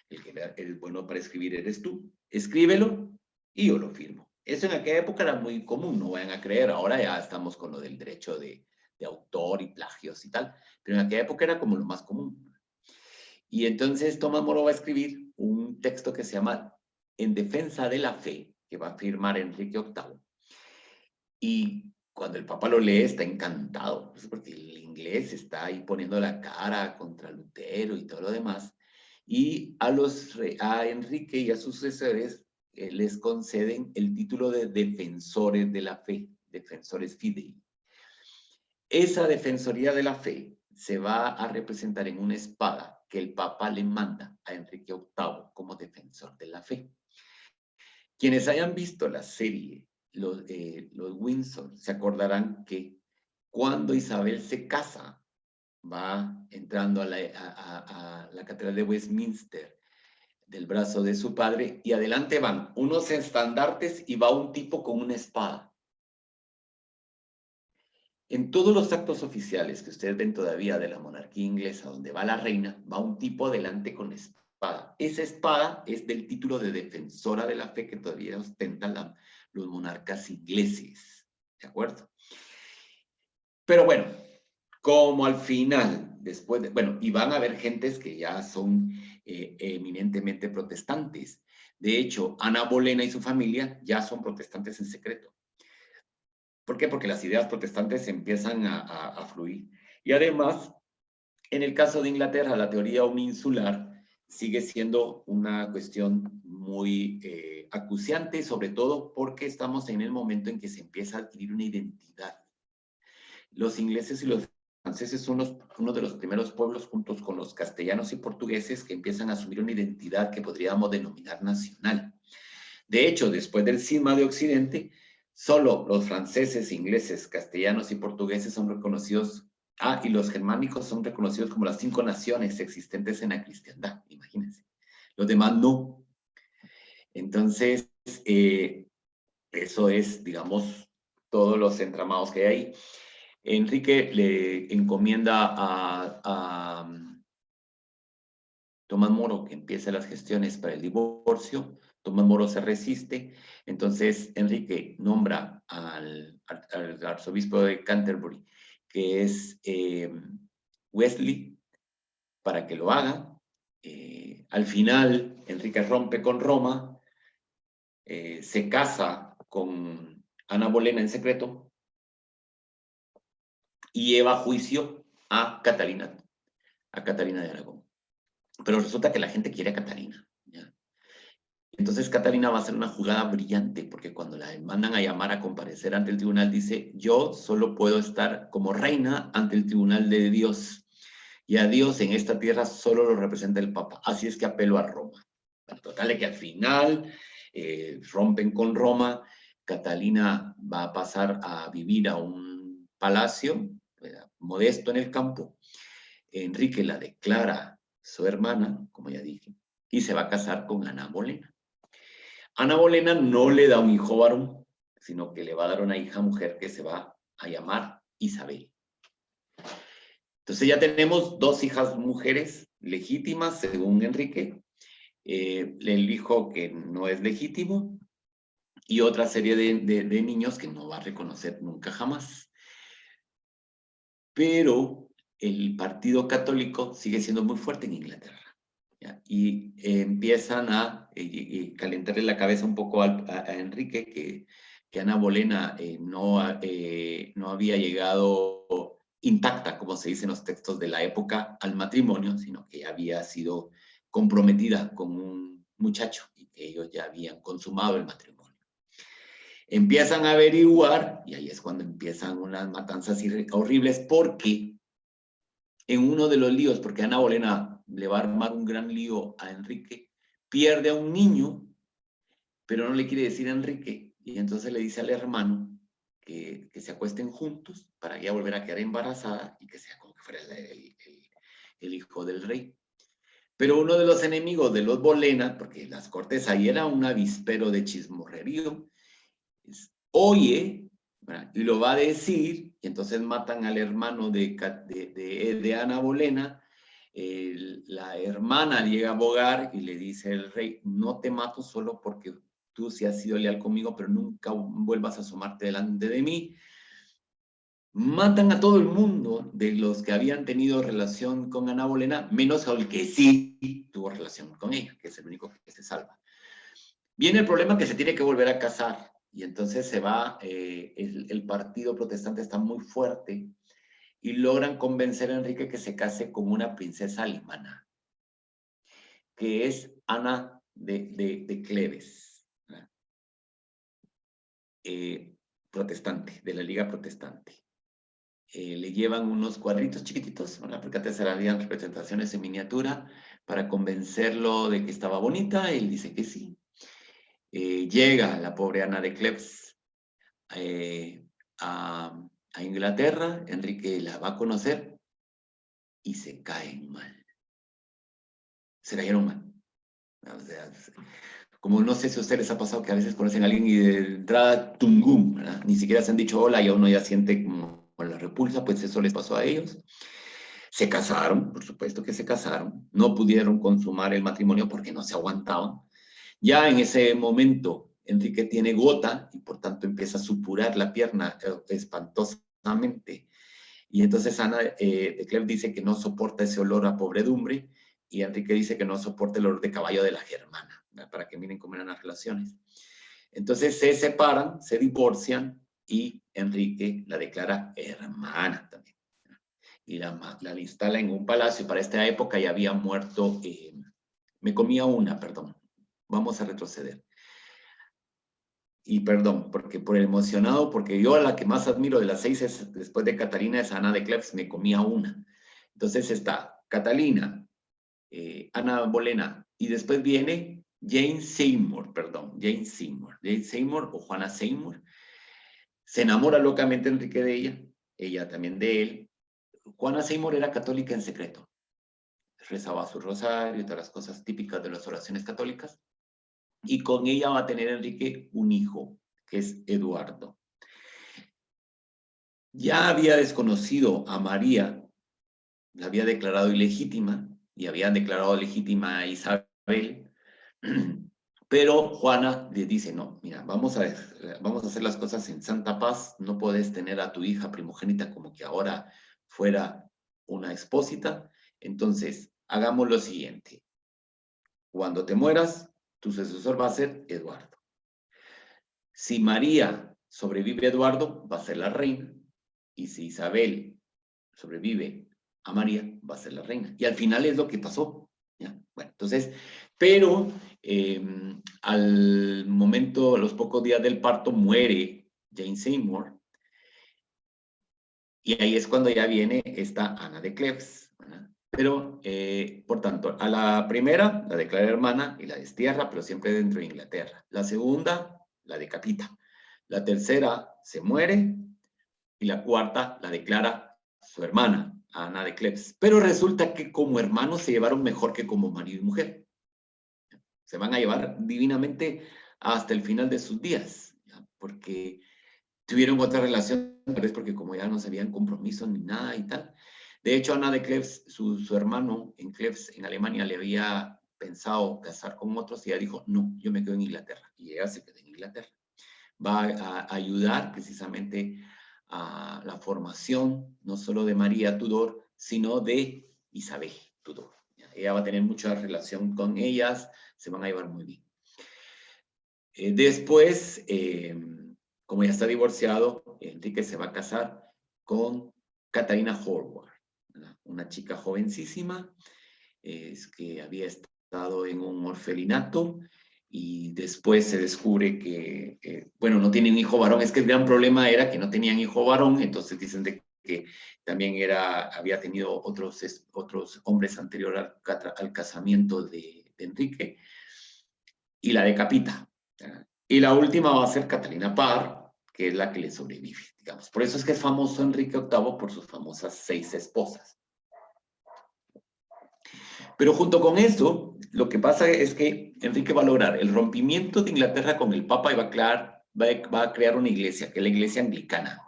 El que es bueno para escribir eres tú. Escríbelo y yo lo firmo. Eso en aquella época era muy común, no vayan a creer. Ahora ya estamos con lo del derecho de autor y plagios y tal. Pero en aquella época era como lo más común. Y entonces Tomás Moro va a escribir un texto que se llama En defensa de la fe, que va a firmar Enrique VIII. Y cuando el Papa lo lee está encantado, pues porque el inglés está ahí poniendo la cara contra Lutero y todo lo demás. Y a Enrique y a sus sucesores les conceden el título de defensores de la fe, defensores fidei. Esa defensoría de la fe se va a representar en una espada que el Papa le manda a Enrique VIII como defensor de la fe. Quienes hayan visto la serie, los Windsor, se acordarán que cuando Isabel se casa, va entrando a la catedral de Westminster del brazo de su padre y adelante van unos estandartes y va un tipo con una espada. En todos los actos oficiales que ustedes ven todavía de la monarquía inglesa, donde va la reina, va un tipo adelante con espada. Esa espada es del título de defensora de la fe que todavía ostentan los monarcas ingleses. ¿De acuerdo? Pero bueno, como al final, después de, bueno, y van a haber gentes que ya son eminentemente protestantes. De hecho, Ana Bolena y su familia ya son protestantes en secreto. ¿Por qué? Porque las ideas protestantes empiezan a fluir. Y además, en el caso de Inglaterra, la teoría uninsular sigue siendo una cuestión muy acuciante, sobre todo porque estamos en el momento en que se empieza a adquirir una identidad. Los ingleses y los franceses son uno de los primeros pueblos, juntos con los castellanos y portugueses, que empiezan a asumir una identidad que podríamos denominar nacional. De hecho, después del cisma de Occidente, solo los franceses, ingleses, castellanos y portugueses son reconocidos, y los germánicos son reconocidos como las 5 naciones existentes en la cristiandad, imagínense. Los demás no. Entonces, eso es, digamos, todos los entramados que hay ahí. Enrique le encomienda a Tomás Moro que empiece las gestiones para el divorcio. Tomás Moro se resiste, entonces Enrique nombra al arzobispo de Canterbury, que es Wesley, para que lo haga. Al final, Enrique rompe con Roma, se casa con Ana Bolena en secreto y lleva a juicio a Catalina de Aragón. Pero resulta que la gente quiere a Catalina. ¿Ya? Entonces Catalina va a hacer una jugada brillante, porque cuando la mandan a llamar a comparecer ante el tribunal, dice, yo solo puedo estar como reina ante el tribunal de Dios. Y a Dios en esta tierra solo lo representa el Papa. Así es que apelo a Roma. Total es que al final rompen con Roma. Catalina va a pasar a vivir a un palacio modesto en el campo. Enrique la declara su hermana, como ya dije, y se va a casar con Ana Bolena. Ana Bolena no le da un hijo varón, sino que le va a dar una hija mujer que se va a llamar Isabel. Entonces ya tenemos 2 hijas mujeres legítimas, según Enrique, el hijo que no es legítimo, y otra serie de niños que no va a reconocer nunca jamás. Pero el partido católico sigue siendo muy fuerte en Inglaterra. ¿Ya? Y empiezan a calentarle la cabeza un poco a Enrique, que Ana Bolena no había llegado intacta, como se dice en los textos de la época, al matrimonio, sino que había sido comprometida con un muchacho y que ellos ya habían consumado el matrimonio. Empiezan a averiguar, y ahí es cuando empiezan unas matanzas horribles, porque en uno de los líos, porque Ana Bolena le va a armar un gran lío a Enrique, pierde a un niño, pero no le quiere decir a Enrique, y entonces le dice al hermano que se acuesten juntos para ella volver a quedar embarazada y que sea como que fuera el hijo del rey. Pero uno de los enemigos de los Bolena, porque las cortes ahí era un avispero de chismorrerío, oye, ¿verdad? Y lo va a decir, y entonces matan al hermano de Ana Bolena. La hermana llega a abogar y le dice al rey, no te mato solo porque tú sí has sido leal conmigo, pero nunca vuelvas a asomarte delante de mí. Matan a todo el mundo de los que habían tenido relación con Ana Bolena, menos al que sí tuvo relación con ella, que es el único que se salva. Viene el problema que se tiene que volver a casar, y entonces se va, el partido protestante está muy fuerte, y logran convencer a Enrique que se case con una princesa alemana. que es Ana de Cleves, protestante, de la Liga Protestante. Le llevan unos cuadritos chiquititos, ¿verdad? Porque antes habían representaciones en miniatura, para convencerlo de que estaba bonita. Él dice que sí. Llega la pobre Ana de Cleves a Inglaterra. Enrique la va a conocer y se caen mal. Se cayeron mal. O sea, como no sé si a ustedes les ha pasado que a veces conocen a alguien y de entrada, tungum, ¿verdad? Ni siquiera se han dicho hola y a uno ya siente como la repulsa, pues eso les pasó a ellos. Se casaron, por supuesto que se casaron. No pudieron consumar el matrimonio porque no se aguantaban. Ya en ese momento, Enrique tiene gota y por tanto empieza a supurar la pierna espantosamente. Y entonces Ana de Cleves dice que no soporta ese olor a podredumbre y Enrique dice que no soporta el olor de caballo de la germana, ¿verdad? Para que miren cómo eran las relaciones. Entonces se separan, se divorcian y Enrique la declara hermana también. Y la instala en un palacio. Para esta época ya había muerto, me comía una, perdón. Vamos a retroceder. Y perdón, porque por el emocionado, porque yo a la que más admiro de las 6 después de Catalina es Ana de Cleves, me comía una. Entonces está Catalina, Ana Bolena, y después viene Jane Seymour, perdón, Jane Seymour o Juana Seymour. Se enamora locamente Enrique de ella también de él. Juana Seymour era católica en secreto. Rezaba su rosario y todas las cosas típicas de las oraciones católicas. Y con ella va a tener Enrique un hijo, que es Eduardo. Ya había desconocido a María, la había declarado ilegítima, y habían declarado legítima a Isabel, pero Juana le dice, no, mira, vamos a hacer las cosas en santa paz, no puedes tener a tu hija primogénita como que ahora fuera una expósita, entonces hagamos lo siguiente, cuando te mueras, tu sucesor va a ser Eduardo. Si María sobrevive a Eduardo, va a ser la reina, y si Isabel sobrevive a María, va a ser la reina. Y al final es lo que pasó. ¿Ya? Bueno, entonces, pero al momento, a los pocos días del parto, muere Jane Seymour. Y ahí es cuando ya viene esta Ana de Cleves. ¿Verdad? Pero, por tanto, a la primera la declara hermana y la destierra, pero siempre dentro de Inglaterra. La segunda la decapita. La tercera se muere y la cuarta la declara su hermana, Ana de Cleves. Pero resulta que como hermanos se llevaron mejor que como marido y mujer. Se van a llevar divinamente hasta el final de sus días, ¿ya? Porque tuvieron otra relación, tal vez porque como ya no se habían compromiso ni nada y tal. De hecho, Ana de Cleves, su hermano en Cleves, en Alemania, le había pensado casar con otros y ella dijo, no, yo me quedo en Inglaterra. Y ella se quedó en Inglaterra. Va a ayudar precisamente a la formación, no solo de María Tudor, sino de Isabel Tudor. Ella va a tener mucha relación con ellas, se van a llevar muy bien. Después, como ya está divorciado, Enrique se va a casar con Catalina Howard, una chica jovencísima, que había estado en un orfelinato, y después se descubre que, bueno, no tienen hijo varón. Es que el gran problema era que no tenían hijo varón, entonces dicen de que también había tenido otros hombres anterior al casamiento de Enrique, y la decapita. Y la última va a ser Catalina Parr, que es la que le sobrevive, digamos. Por eso es que es famoso Enrique VIII por sus famosas 6 esposas. Pero junto con eso, lo que pasa es que Enrique va a lograr el rompimiento de Inglaterra con el Papa y va a crear una iglesia, que es la iglesia anglicana.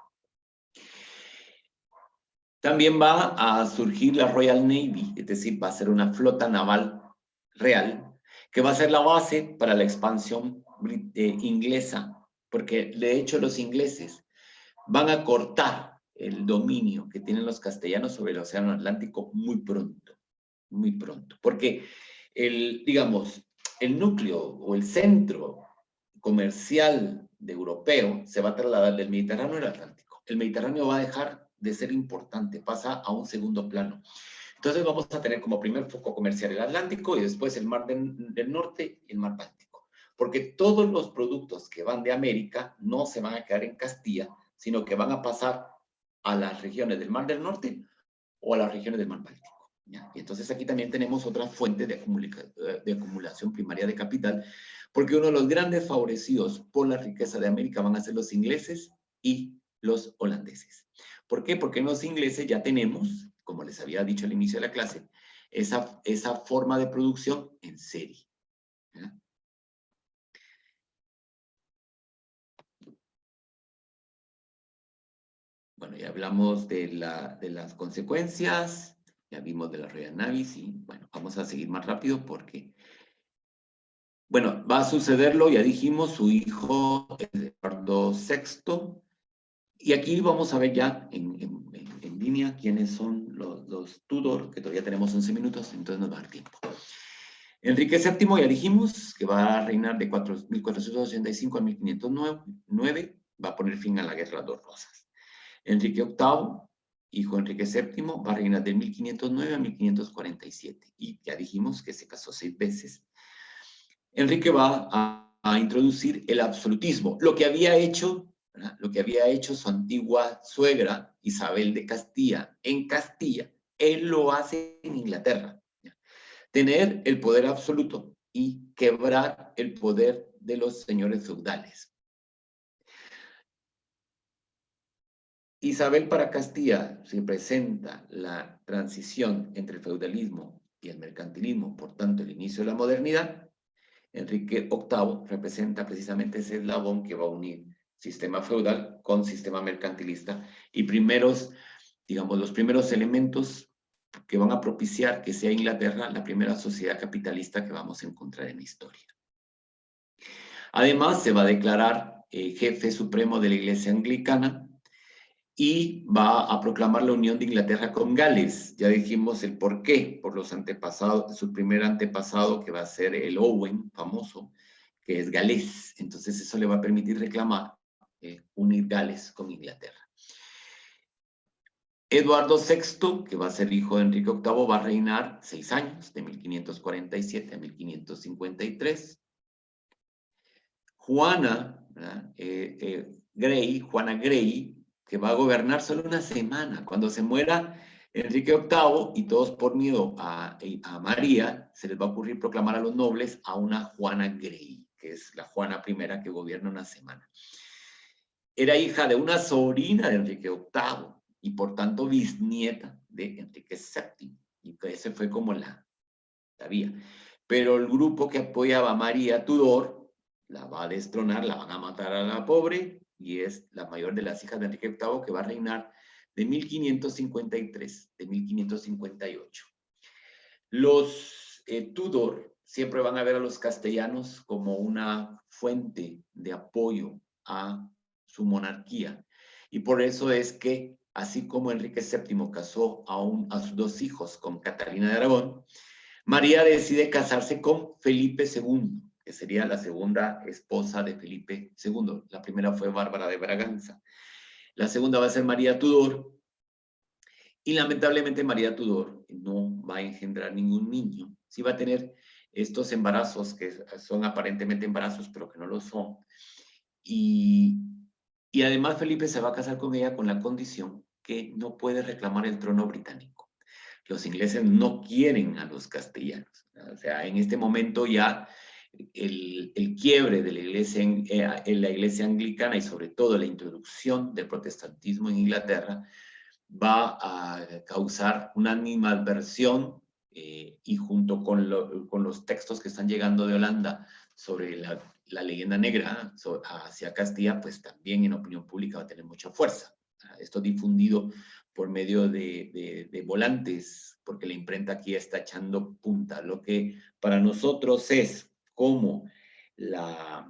También va a surgir la Royal Navy, es decir, va a ser una flota naval real, que va a ser la base para la expansión inglesa, porque de hecho los ingleses van a cortar el dominio que tienen los castellanos sobre el Océano Atlántico muy pronto, porque digamos, el núcleo o el centro comercial europeo se va a trasladar del Mediterráneo al Atlántico. El Mediterráneo va a dejar de ser importante, pasa a un segundo plano. Entonces vamos a tener como primer foco comercial el Atlántico y después el Mar del Norte y el Mar Báltico. Porque todos los productos que van de América no se van a quedar en Castilla, sino que van a pasar a las regiones del Mar del Norte o a las regiones del Mar Báltico. ¿Ya? Y entonces aquí también tenemos otra fuente de acumulación primaria de capital, porque uno de los grandes favorecidos por la riqueza de América van a ser los ingleses y los holandeses. ¿Por qué? Porque en los ingleses ya tenemos, como les había dicho al inicio de la clase, esa forma de producción en serie. ¿Ya? Bueno, ya hablamos de las consecuencias, ya vimos de la Royal Navy, y bueno, vamos a seguir más rápido porque, bueno, va a sucederlo, ya dijimos, su hijo Eduardo VI, y aquí vamos a ver ya en línea quiénes son los Tudor, que todavía tenemos 11 minutos, entonces nos va a dar tiempo. Enrique VII, ya dijimos, que va a reinar de 1485 a 1509, va a poner fin a la Guerra de las Dos Rosas. Enrique VIII, hijo de Enrique VII, va a reinar de 1509 a 1547, y ya dijimos que se casó 6 veces. Enrique va a introducir el absolutismo, lo que había hecho su antigua suegra, Isabel de Castilla, en Castilla. Él lo hace en Inglaterra. Tener el poder absoluto y quebrar el poder de los señores feudales. Isabel para Castilla representa la transición entre el feudalismo y el mercantilismo, por tanto el inicio de la modernidad. Enrique VIII representa precisamente ese eslabón que va a unir sistema feudal con sistema mercantilista y los primeros elementos que van a propiciar que sea Inglaterra la primera sociedad capitalista que vamos a encontrar en la historia. Además, se va a declarar jefe supremo de la Iglesia Anglicana y va a proclamar la unión de Inglaterra con Gales. Ya dijimos el por qué, por los antepasados, su primer antepasado que va a ser el Owen, famoso, que es galés. Entonces eso le va a permitir reclamar, unir Gales con Inglaterra. Eduardo VI, que va a ser hijo de Enrique VIII, va a reinar 6 años, de 1547 a 1553. Juana Grey, que va a gobernar solo una semana. Cuando se muera Enrique VIII, y todos por miedo a María, se les va a ocurrir proclamar a los nobles a una Juana Grey, que es la Juana I que gobierna una semana. Era hija de una sobrina de Enrique VIII, y por tanto bisnieta de Enrique VII. Y que ese fue como la vía. Pero el grupo que apoyaba a María Tudor la va a destronar, la van a matar a la pobre, y es la mayor de las hijas de Enrique VIII, que va a reinar de 1553, de 1558. Los Tudor siempre van a ver a los castellanos como una fuente de apoyo a su monarquía, y por eso es que, así como Enrique VII casó a sus 2 hijos con Catalina de Aragón, María decide casarse con Felipe II, que sería la segunda esposa de Felipe II. La primera fue Bárbara de Braganza. La segunda va a ser María Tudor. Y lamentablemente María Tudor no va a engendrar ningún niño. Sí va a tener estos embarazos que son aparentemente embarazos, pero que no lo son. Y además Felipe se va a casar con ella con la condición que no puede reclamar el trono británico. Los ingleses no quieren a los castellanos. O sea, en este momento ya el quiebre de la iglesia en la iglesia anglicana, y sobre todo la introducción del protestantismo en Inglaterra, va a causar una animadversión, y junto con los textos que están llegando de Holanda sobre la leyenda negra hacia Castilla, pues también en opinión pública va a tener mucha fuerza. Esto difundido por medio de volantes, porque la imprenta aquí está echando punta. Lo que para nosotros es cómo las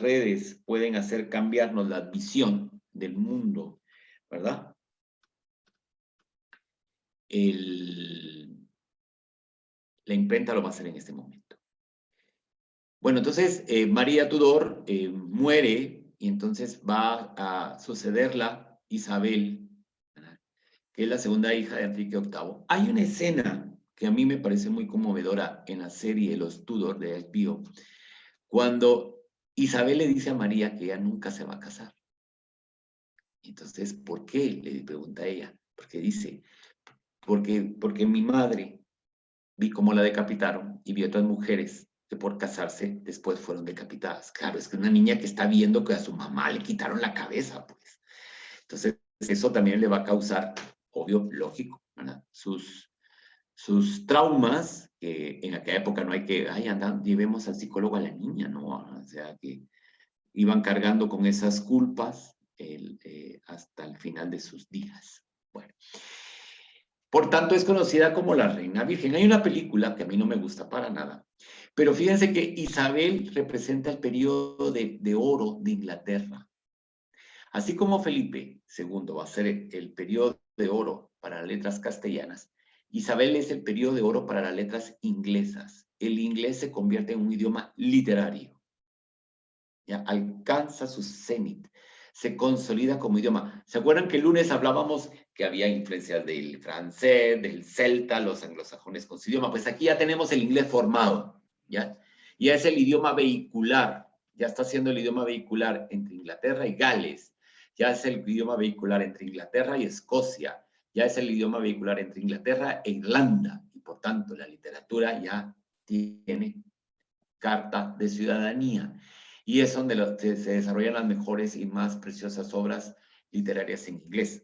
redes pueden hacer cambiarnos la visión del mundo, ¿verdad? La imprenta lo va a hacer en este momento. Bueno, entonces María Tudor muere, y entonces va a sucederla Isabel, ¿verdad? que es la segunda hija de Enrique VIII. Hay una escena que a mí me parece muy conmovedora en la serie Los Tudor de HBO, cuando Isabel le dice a María que ella nunca se va a casar. Entonces, ¿por qué? Le pregunta ella. Porque dice, porque mi madre vi cómo la decapitaron y vi otras mujeres que por casarse después fueron decapitadas. Claro, es que una niña que está viendo que a su mamá le quitaron la cabeza, pues. Entonces, eso también le va a causar, obvio, lógico, ¿verdad? Sus traumas, que en aquella época no hay que, ay, anda, llevemos al psicólogo a la niña, ¿no? O sea, que iban cargando con esas culpas hasta el final de sus días. Bueno. Por tanto, es conocida como la Reina Virgen. Hay una película que a mí no me gusta para nada, pero fíjense que Isabel representa el periodo de oro de Inglaterra. Así como Felipe II va a ser el periodo de oro para las letras castellanas, Isabel es el periodo de oro para las letras inglesas. El inglés se convierte en un idioma literario. Ya alcanza su cenit, se consolida como idioma. ¿Se acuerdan que el lunes hablábamos que había influencias del francés, del celta, los anglosajones con su idioma? Pues aquí ya tenemos el inglés formado, ¿ya? Ya es el idioma vehicular, ya está siendo el idioma vehicular entre Inglaterra y Gales, ya es el idioma vehicular entre Inglaterra y Escocia, ya es el idioma vehicular entre Inglaterra e Irlanda, y por tanto la literatura ya tiene carta de ciudadanía. Y es donde se desarrollan las mejores y más preciosas obras literarias en inglés,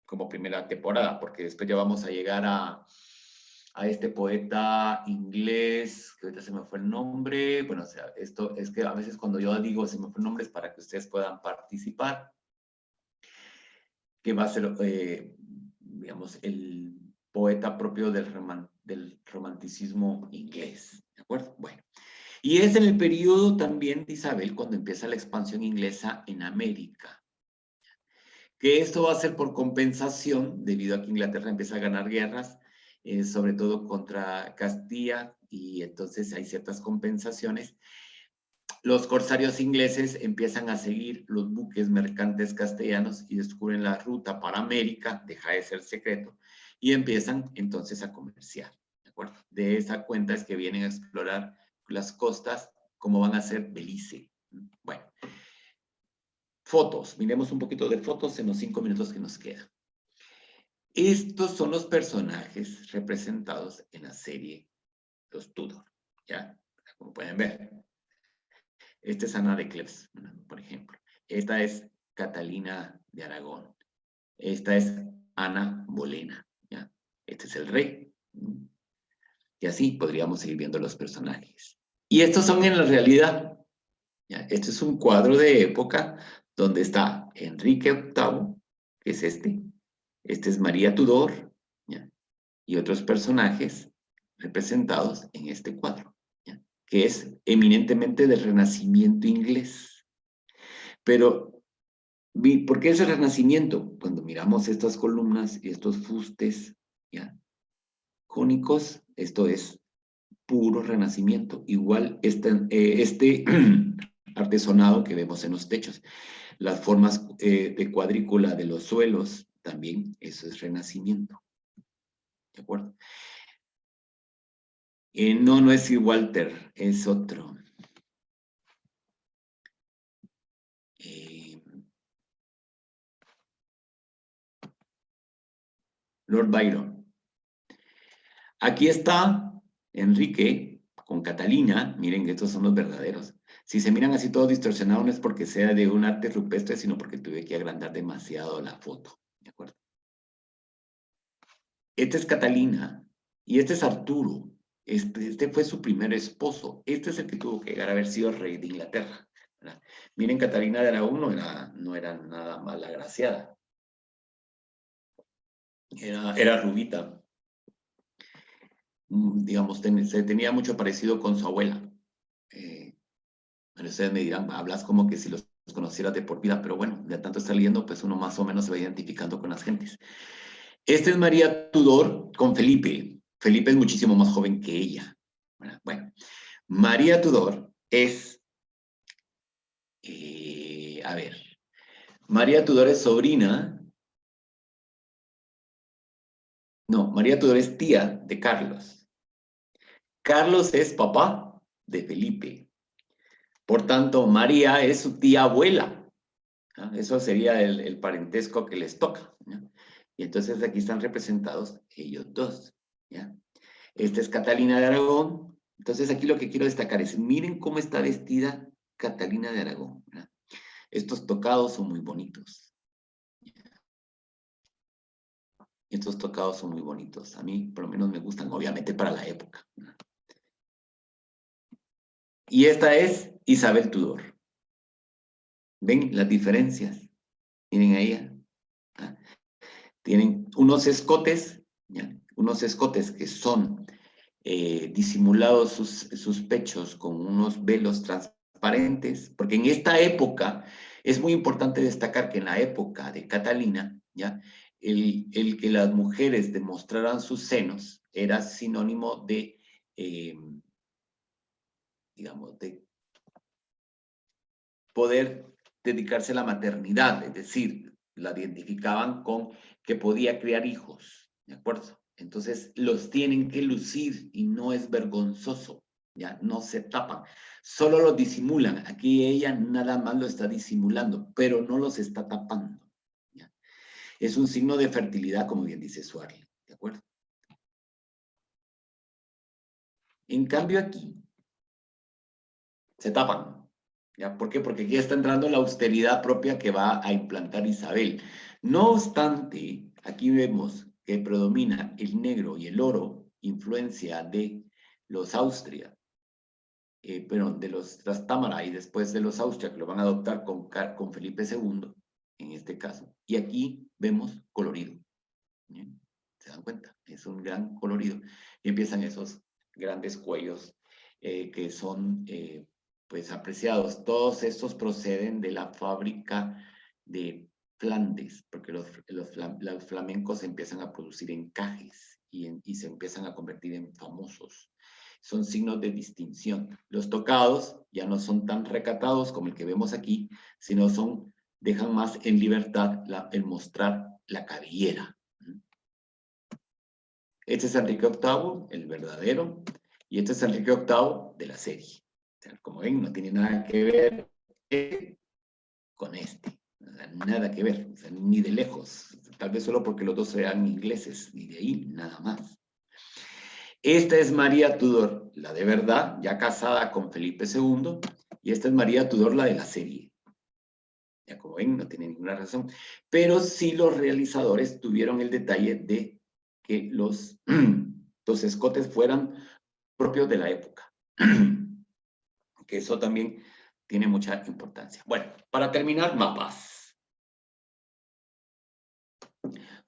como primera temporada, porque después ya vamos a llegar a este poeta inglés, que ahorita se me fue el nombre. Bueno, o sea, esto es que a veces cuando yo digo se me fue el nombre es para que ustedes puedan participar, que va a ser, digamos, el poeta propio del romanticismo inglés, ¿de acuerdo? Bueno. Y es en el periodo también de Isabel cuando empieza la expansión inglesa en América. Que esto va a ser por compensación, debido a que Inglaterra empieza a ganar guerras, sobre todo contra Castilla, y entonces hay ciertas compensaciones. Los corsarios ingleses empiezan a seguir los buques mercantes castellanos y descubren la ruta para América, deja de ser secreto, y empiezan entonces a comerciar, ¿de acuerdo? De esa cuenta es que vienen a explorar las costas, como van a ser Belice. Bueno, fotos, miremos un poquito de fotos en los 5 minutos que nos quedan. Estos son los personajes representados en la serie Los Tudor, ¿ya? Como pueden ver. Esta es Ana de Cleves, por ejemplo. Esta es Catalina de Aragón. Esta es Ana Bolena, ¿ya? Este es el rey. Y así podríamos seguir viendo los personajes. Y estos son en la realidad. ¿Ya? Este es un cuadro de época donde está Enrique VIII, que es este. Este es María Tudor, ¿ya? Y otros personajes representados en este cuadro, ¿ya? Que es eminentemente del Renacimiento inglés. Pero, ¿por qué ese Renacimiento? Cuando miramos estas columnas y estos fustes, ¿ya? Cónicos, esto es puro Renacimiento. Igual este artesonado que vemos en los techos. Las formas de cuadrícula de los suelos, también eso es Renacimiento. ¿De acuerdo? No es Sir Walter, es otro. Lord Byron. Aquí está Enrique con Catalina. Miren que estos son los verdaderos. Si se miran así todos distorsionados no es porque sea de un arte rupestre, sino porque tuve que agrandar demasiado la foto. ¿De acuerdo? Esta es Catalina y este es Arturo. Este fue su primer esposo. Este es el que tuvo que llegar a haber sido rey de Inglaterra, ¿verdad? Miren, Catalina de Aragón no era nada mal agraciada. Era rubita. Digamos, se tenía mucho parecido con su abuela. Bueno, ustedes me dirán, hablas como que si los conocieras de por vida, pero bueno, de tanto estar leyendo, pues uno más o menos se va identificando con las gentes. Esta es María Tudor con Felipe. Felipe es muchísimo más joven que ella. Bueno, María Tudor es, María Tudor es sobrina No, María Tudor es tía de Carlos. Carlos es papá de Felipe. Por tanto, María es su tía abuela. ¿Ah? Eso sería el parentesco que les toca, ¿ya? Y entonces aquí están representados ellos dos, ¿ya? Esta es Catalina de Aragón. Entonces aquí lo que quiero destacar es, miren cómo está vestida Catalina de Aragón, ¿ya? Estos tocados son muy bonitos. Estos tocados son muy bonitos. A mí, por lo menos, me gustan, obviamente, para la época, ¿ya? Y esta es Isabel Tudor. ¿Ven las diferencias? Miren a ella. ¿Ah? Tienen unos escotes, ¿ya? Unos escotes que son disimulados sus pechos con unos velos transparentes, porque en esta época es muy importante destacar que en la época de Catalina, ¿ya? El que las mujeres demostraran sus senos era sinónimo de, digamos, de poder dedicarse a la maternidad, es decir, la identificaban con que podía criar hijos, ¿de acuerdo? Entonces los tienen que lucir y no es vergonzoso, ya no se tapan, solo los disimulan. Aquí ella nada más lo está disimulando, pero no los está tapando, ¿ya? Es un signo de fertilidad, como bien dice Suárez, ¿de acuerdo? En cambio aquí se tapan. ¿Ya? ¿Por qué? Porque aquí está entrando la austeridad propia que va a implantar Isabel. No obstante, aquí vemos que predomina el negro y el oro, influencia de los Austria, de los Trastámara y después de los Austria, que lo van a adoptar con Felipe II, en este caso. Y aquí vemos colorido. ¿Bien? ¿Se dan cuenta? Es un gran colorido. Y empiezan esos grandes cuellos que son pues apreciados. Todos estos proceden de la fábrica de Flandes, porque los flamencos empiezan a producir encajes y se empiezan a convertir en famosos. Son signos de distinción. Los tocados ya no son tan recatados como el que vemos aquí, sino dejan más en libertad el mostrar la cabellera. Este es Enrique VIII, el verdadero, y este es Enrique VIII de la serie. O sea, como ven, no tiene nada que ver con este. O sea, nada que ver, o sea, ni de lejos. Tal vez solo porque los dos eran ingleses, ni de ahí, nada más. Esta es María Tudor, la de verdad, ya casada con Felipe II, y esta es María Tudor, la de la serie. Ya como ven, no tiene ninguna razón. Pero sí los realizadores tuvieron el detalle de que los escotes fueran propios de la época. Que eso también tiene mucha importancia. Bueno, para terminar, mapas.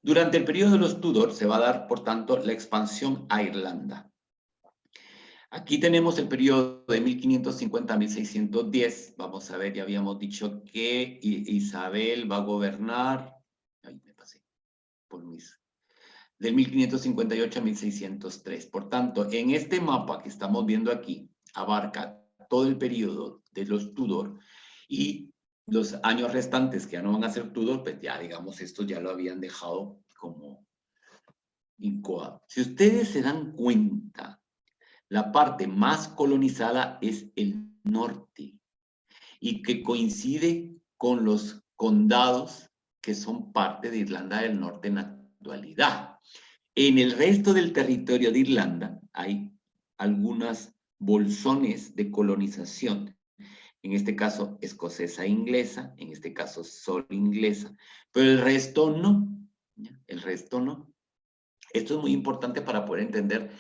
Durante el periodo de los Tudor se va a dar, por tanto, la expansión a Irlanda. Aquí tenemos el periodo de 1550 a 1610. Vamos a ver, ya habíamos dicho que Isabel va a gobernar. Ahí me pasé por del 1558 a 1603. Por tanto, en este mapa que estamos viendo aquí, abarca todo el periodo de los Tudor y los años restantes que ya no van a ser Tudor, pues ya, digamos, estos ya lo habían dejado como incoado. Si ustedes se dan cuenta, la parte más colonizada es el norte y que coincide con los condados que son parte de Irlanda del Norte en la actualidad. En el resto del territorio de Irlanda hay algunas bolsones de colonización, en este caso escocesa e inglesa, en este caso solo inglesa, pero el resto no, ¿ya? El resto no. Esto es muy importante para poder entender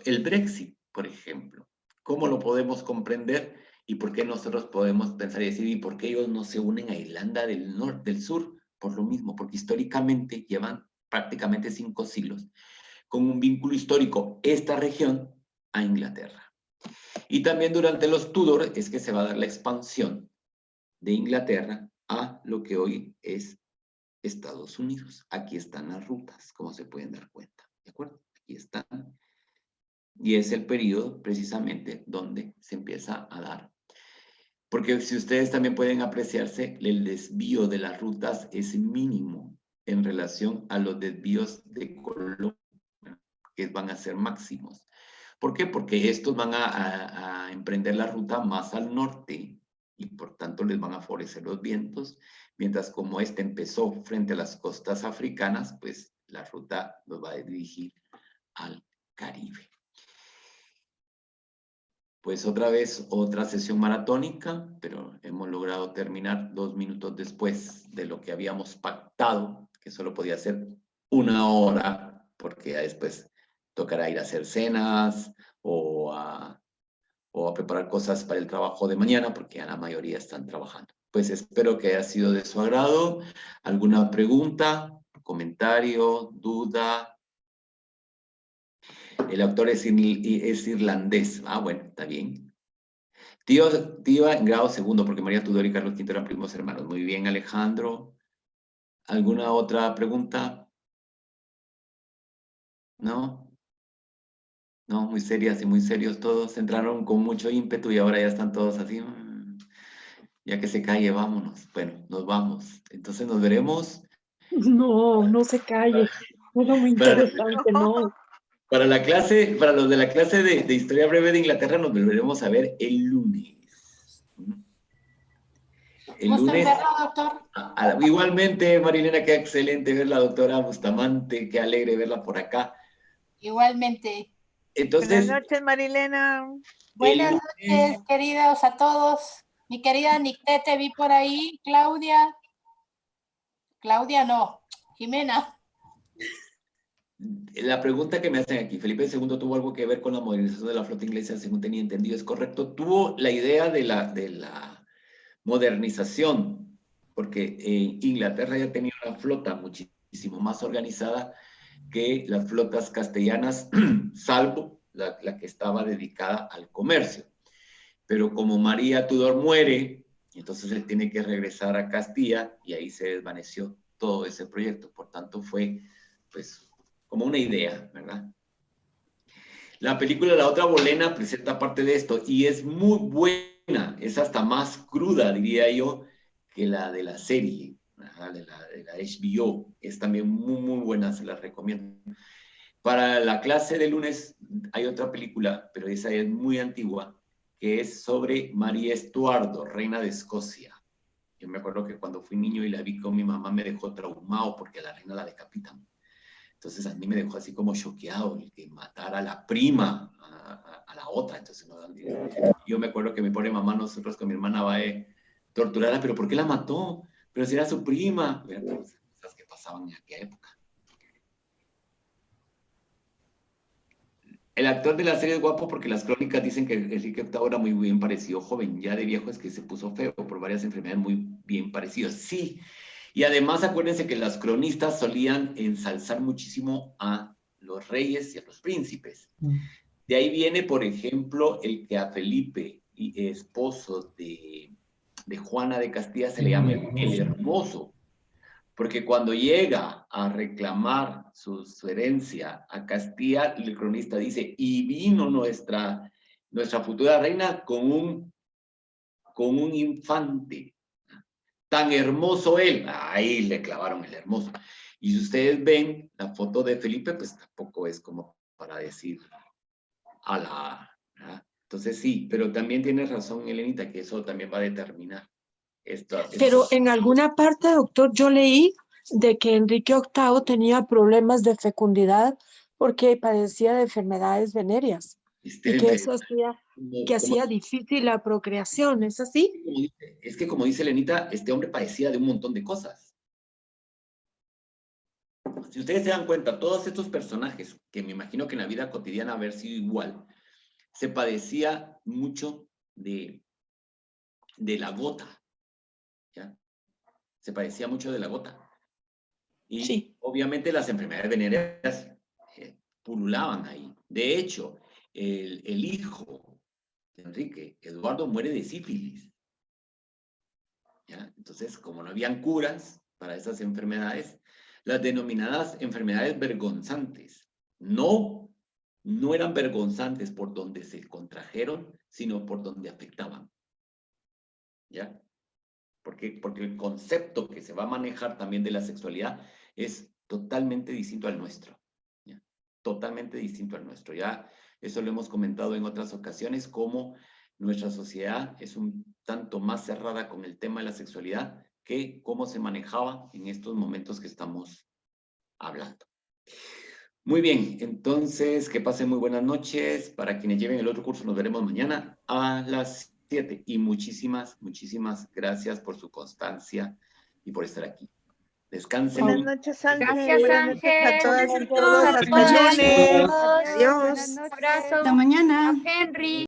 el Brexit, por ejemplo. ¿Cómo lo podemos comprender y por qué nosotros podemos pensar y decir, ¿y por qué ellos no se unen a Irlanda del Norte, del Sur? Por lo mismo, porque históricamente llevan prácticamente 5 siglos con un vínculo histórico esta región a Inglaterra. Y también durante los Tudor es que se va a dar la expansión de Inglaterra a lo que hoy es Estados Unidos. Aquí están las rutas, como se pueden dar cuenta, ¿de acuerdo? Aquí están. Y es el periodo precisamente donde se empieza a dar. Porque si ustedes también pueden apreciarse, el desvío de las rutas es mínimo en relación a los desvíos de Colón que van a ser máximos. ¿Por qué? Porque estos van a emprender la ruta más al norte y por tanto les van a favorecer los vientos, mientras como este empezó frente a las costas africanas, pues la ruta los va a dirigir al Caribe. Pues otra vez, otra sesión maratónica, pero hemos logrado terminar 2 minutos después de lo que habíamos pactado, que solo podía ser 1 hora, porque ya después tocará ir a hacer cenas o a preparar cosas para el trabajo de mañana, porque ya la mayoría están trabajando. Pues espero que haya sido de su agrado. ¿Alguna pregunta, comentario, duda? El autor es irlandés. Ah, bueno, está bien. Tío en grado segundo, porque María Tudor y Carlos V eran primos hermanos. Muy bien, Alejandro. ¿Alguna otra pregunta? ¿No? No, muy serias y muy serios todos. Entraron con mucho ímpetu y ahora ya están todos así. Ya que se calle, vámonos. Bueno, nos vamos. Entonces nos veremos. No, no se calle. Todo muy Para, interesante, no. para la clase, para los de la clase de Historia Breve de Inglaterra, nos volveremos a ver el lunes. El ¿Gusta lunes. verlo, doctor? Igualmente, Marilena, qué excelente ver la doctora Bustamante, qué alegre verla por acá. Igualmente. Entonces, Buenas noches, Marilena. Buenas noches, queridos a todos. Mi querida Nicté, te vi por ahí. Claudia. Claudia no. Jimena. La pregunta que me hacen aquí, Felipe II tuvo algo que ver con la modernización de la flota inglesa, según tenía entendido, ¿es correcto? Tuvo la idea de la modernización, porque Inglaterra ya tenía una flota muchísimo más organizada que las flotas castellanas, salvo la que estaba dedicada al comercio. Pero como María Tudor muere, entonces él tiene que regresar a Castilla y ahí se desvaneció todo ese proyecto. Por tanto, fue pues como una idea, ¿verdad? La película La Otra Bolena presenta parte de esto y es muy buena, es hasta más cruda, diría yo, que la de la serie, de la HBO. Es también muy, muy buena, se la recomiendo. Para la clase de lunes hay otra película, pero esa es muy antigua, que es sobre María Estuardo, reina de Escocia. Yo me acuerdo que cuando fui niño y la vi con mi mamá me dejó traumado porque a la reina la decapitan. Entonces a mí me dejó así como choqueado el que matara a la prima, a la otra. Entonces yo me acuerdo que mi pobre mamá, nosotros con mi hermana va a torturarla, pero ¿por qué la mató? Pero si era su prima. Cosas que pasaban en aquella época. El actor de la serie es guapo porque las crónicas dicen que Enrique VIII era muy bien parecido joven. Ya de viejo es que se puso feo por varias enfermedades muy bien parecidas. Sí, y además acuérdense que las cronistas solían ensalzar muchísimo a los reyes y a los príncipes. De ahí viene, por ejemplo, el que a Felipe, esposo de Juana de Castilla, se le llama el Hermoso. Porque cuando llega a reclamar su herencia a Castilla, el cronista dice, y vino nuestra futura reina con un infante, tan hermoso él. Ahí le clavaron el hermoso. Y si ustedes ven la foto de Felipe, pues tampoco es como para decir ¿verdad? Entonces sí, pero también tiene razón, Elenita, que eso también va a determinar esto. Pero en alguna parte, doctor, yo leí de que Enrique VIII tenía problemas de fecundidad porque padecía de enfermedades venéreas y que eso hacía difícil la procreación, ¿es así? Es que como dice Elenita, este hombre padecía de un montón de cosas. Si ustedes se dan cuenta, todos estos personajes, que me imagino que en la vida cotidiana haber sido igual, se padecía mucho de la gota, ¿ya? Se padecía mucho de la gota. Y sí, obviamente las enfermedades venéreas pululaban ahí. De hecho, el hijo de Enrique, Eduardo, muere de sífilis. ¿Ya? Entonces, como no habían curas para esas enfermedades, las denominadas enfermedades vergonzantes, no eran vergonzantes por donde se contrajeron, sino por donde afectaban. ¿Ya? Porque el concepto que se va a manejar también de la sexualidad es totalmente distinto al nuestro. ¿Ya? totalmente distinto al nuestro. Ya eso lo hemos comentado en otras ocasiones, cómo nuestra sociedad es un tanto más cerrada con el tema de la sexualidad que cómo se manejaba en estos momentos que estamos hablando. Muy bien, entonces que pasen muy buenas noches. Para quienes lleven el otro curso, nos veremos mañana a las 7. Y muchísimas, muchísimas gracias por su constancia y por estar aquí. Descansen. Buenas noches, Ángel. Gracias, Buenas noches Ángel. a todas y Gracias a todos. todos. Hasta el lunes. Adiós. Un abrazo. Hasta mañana. Henry.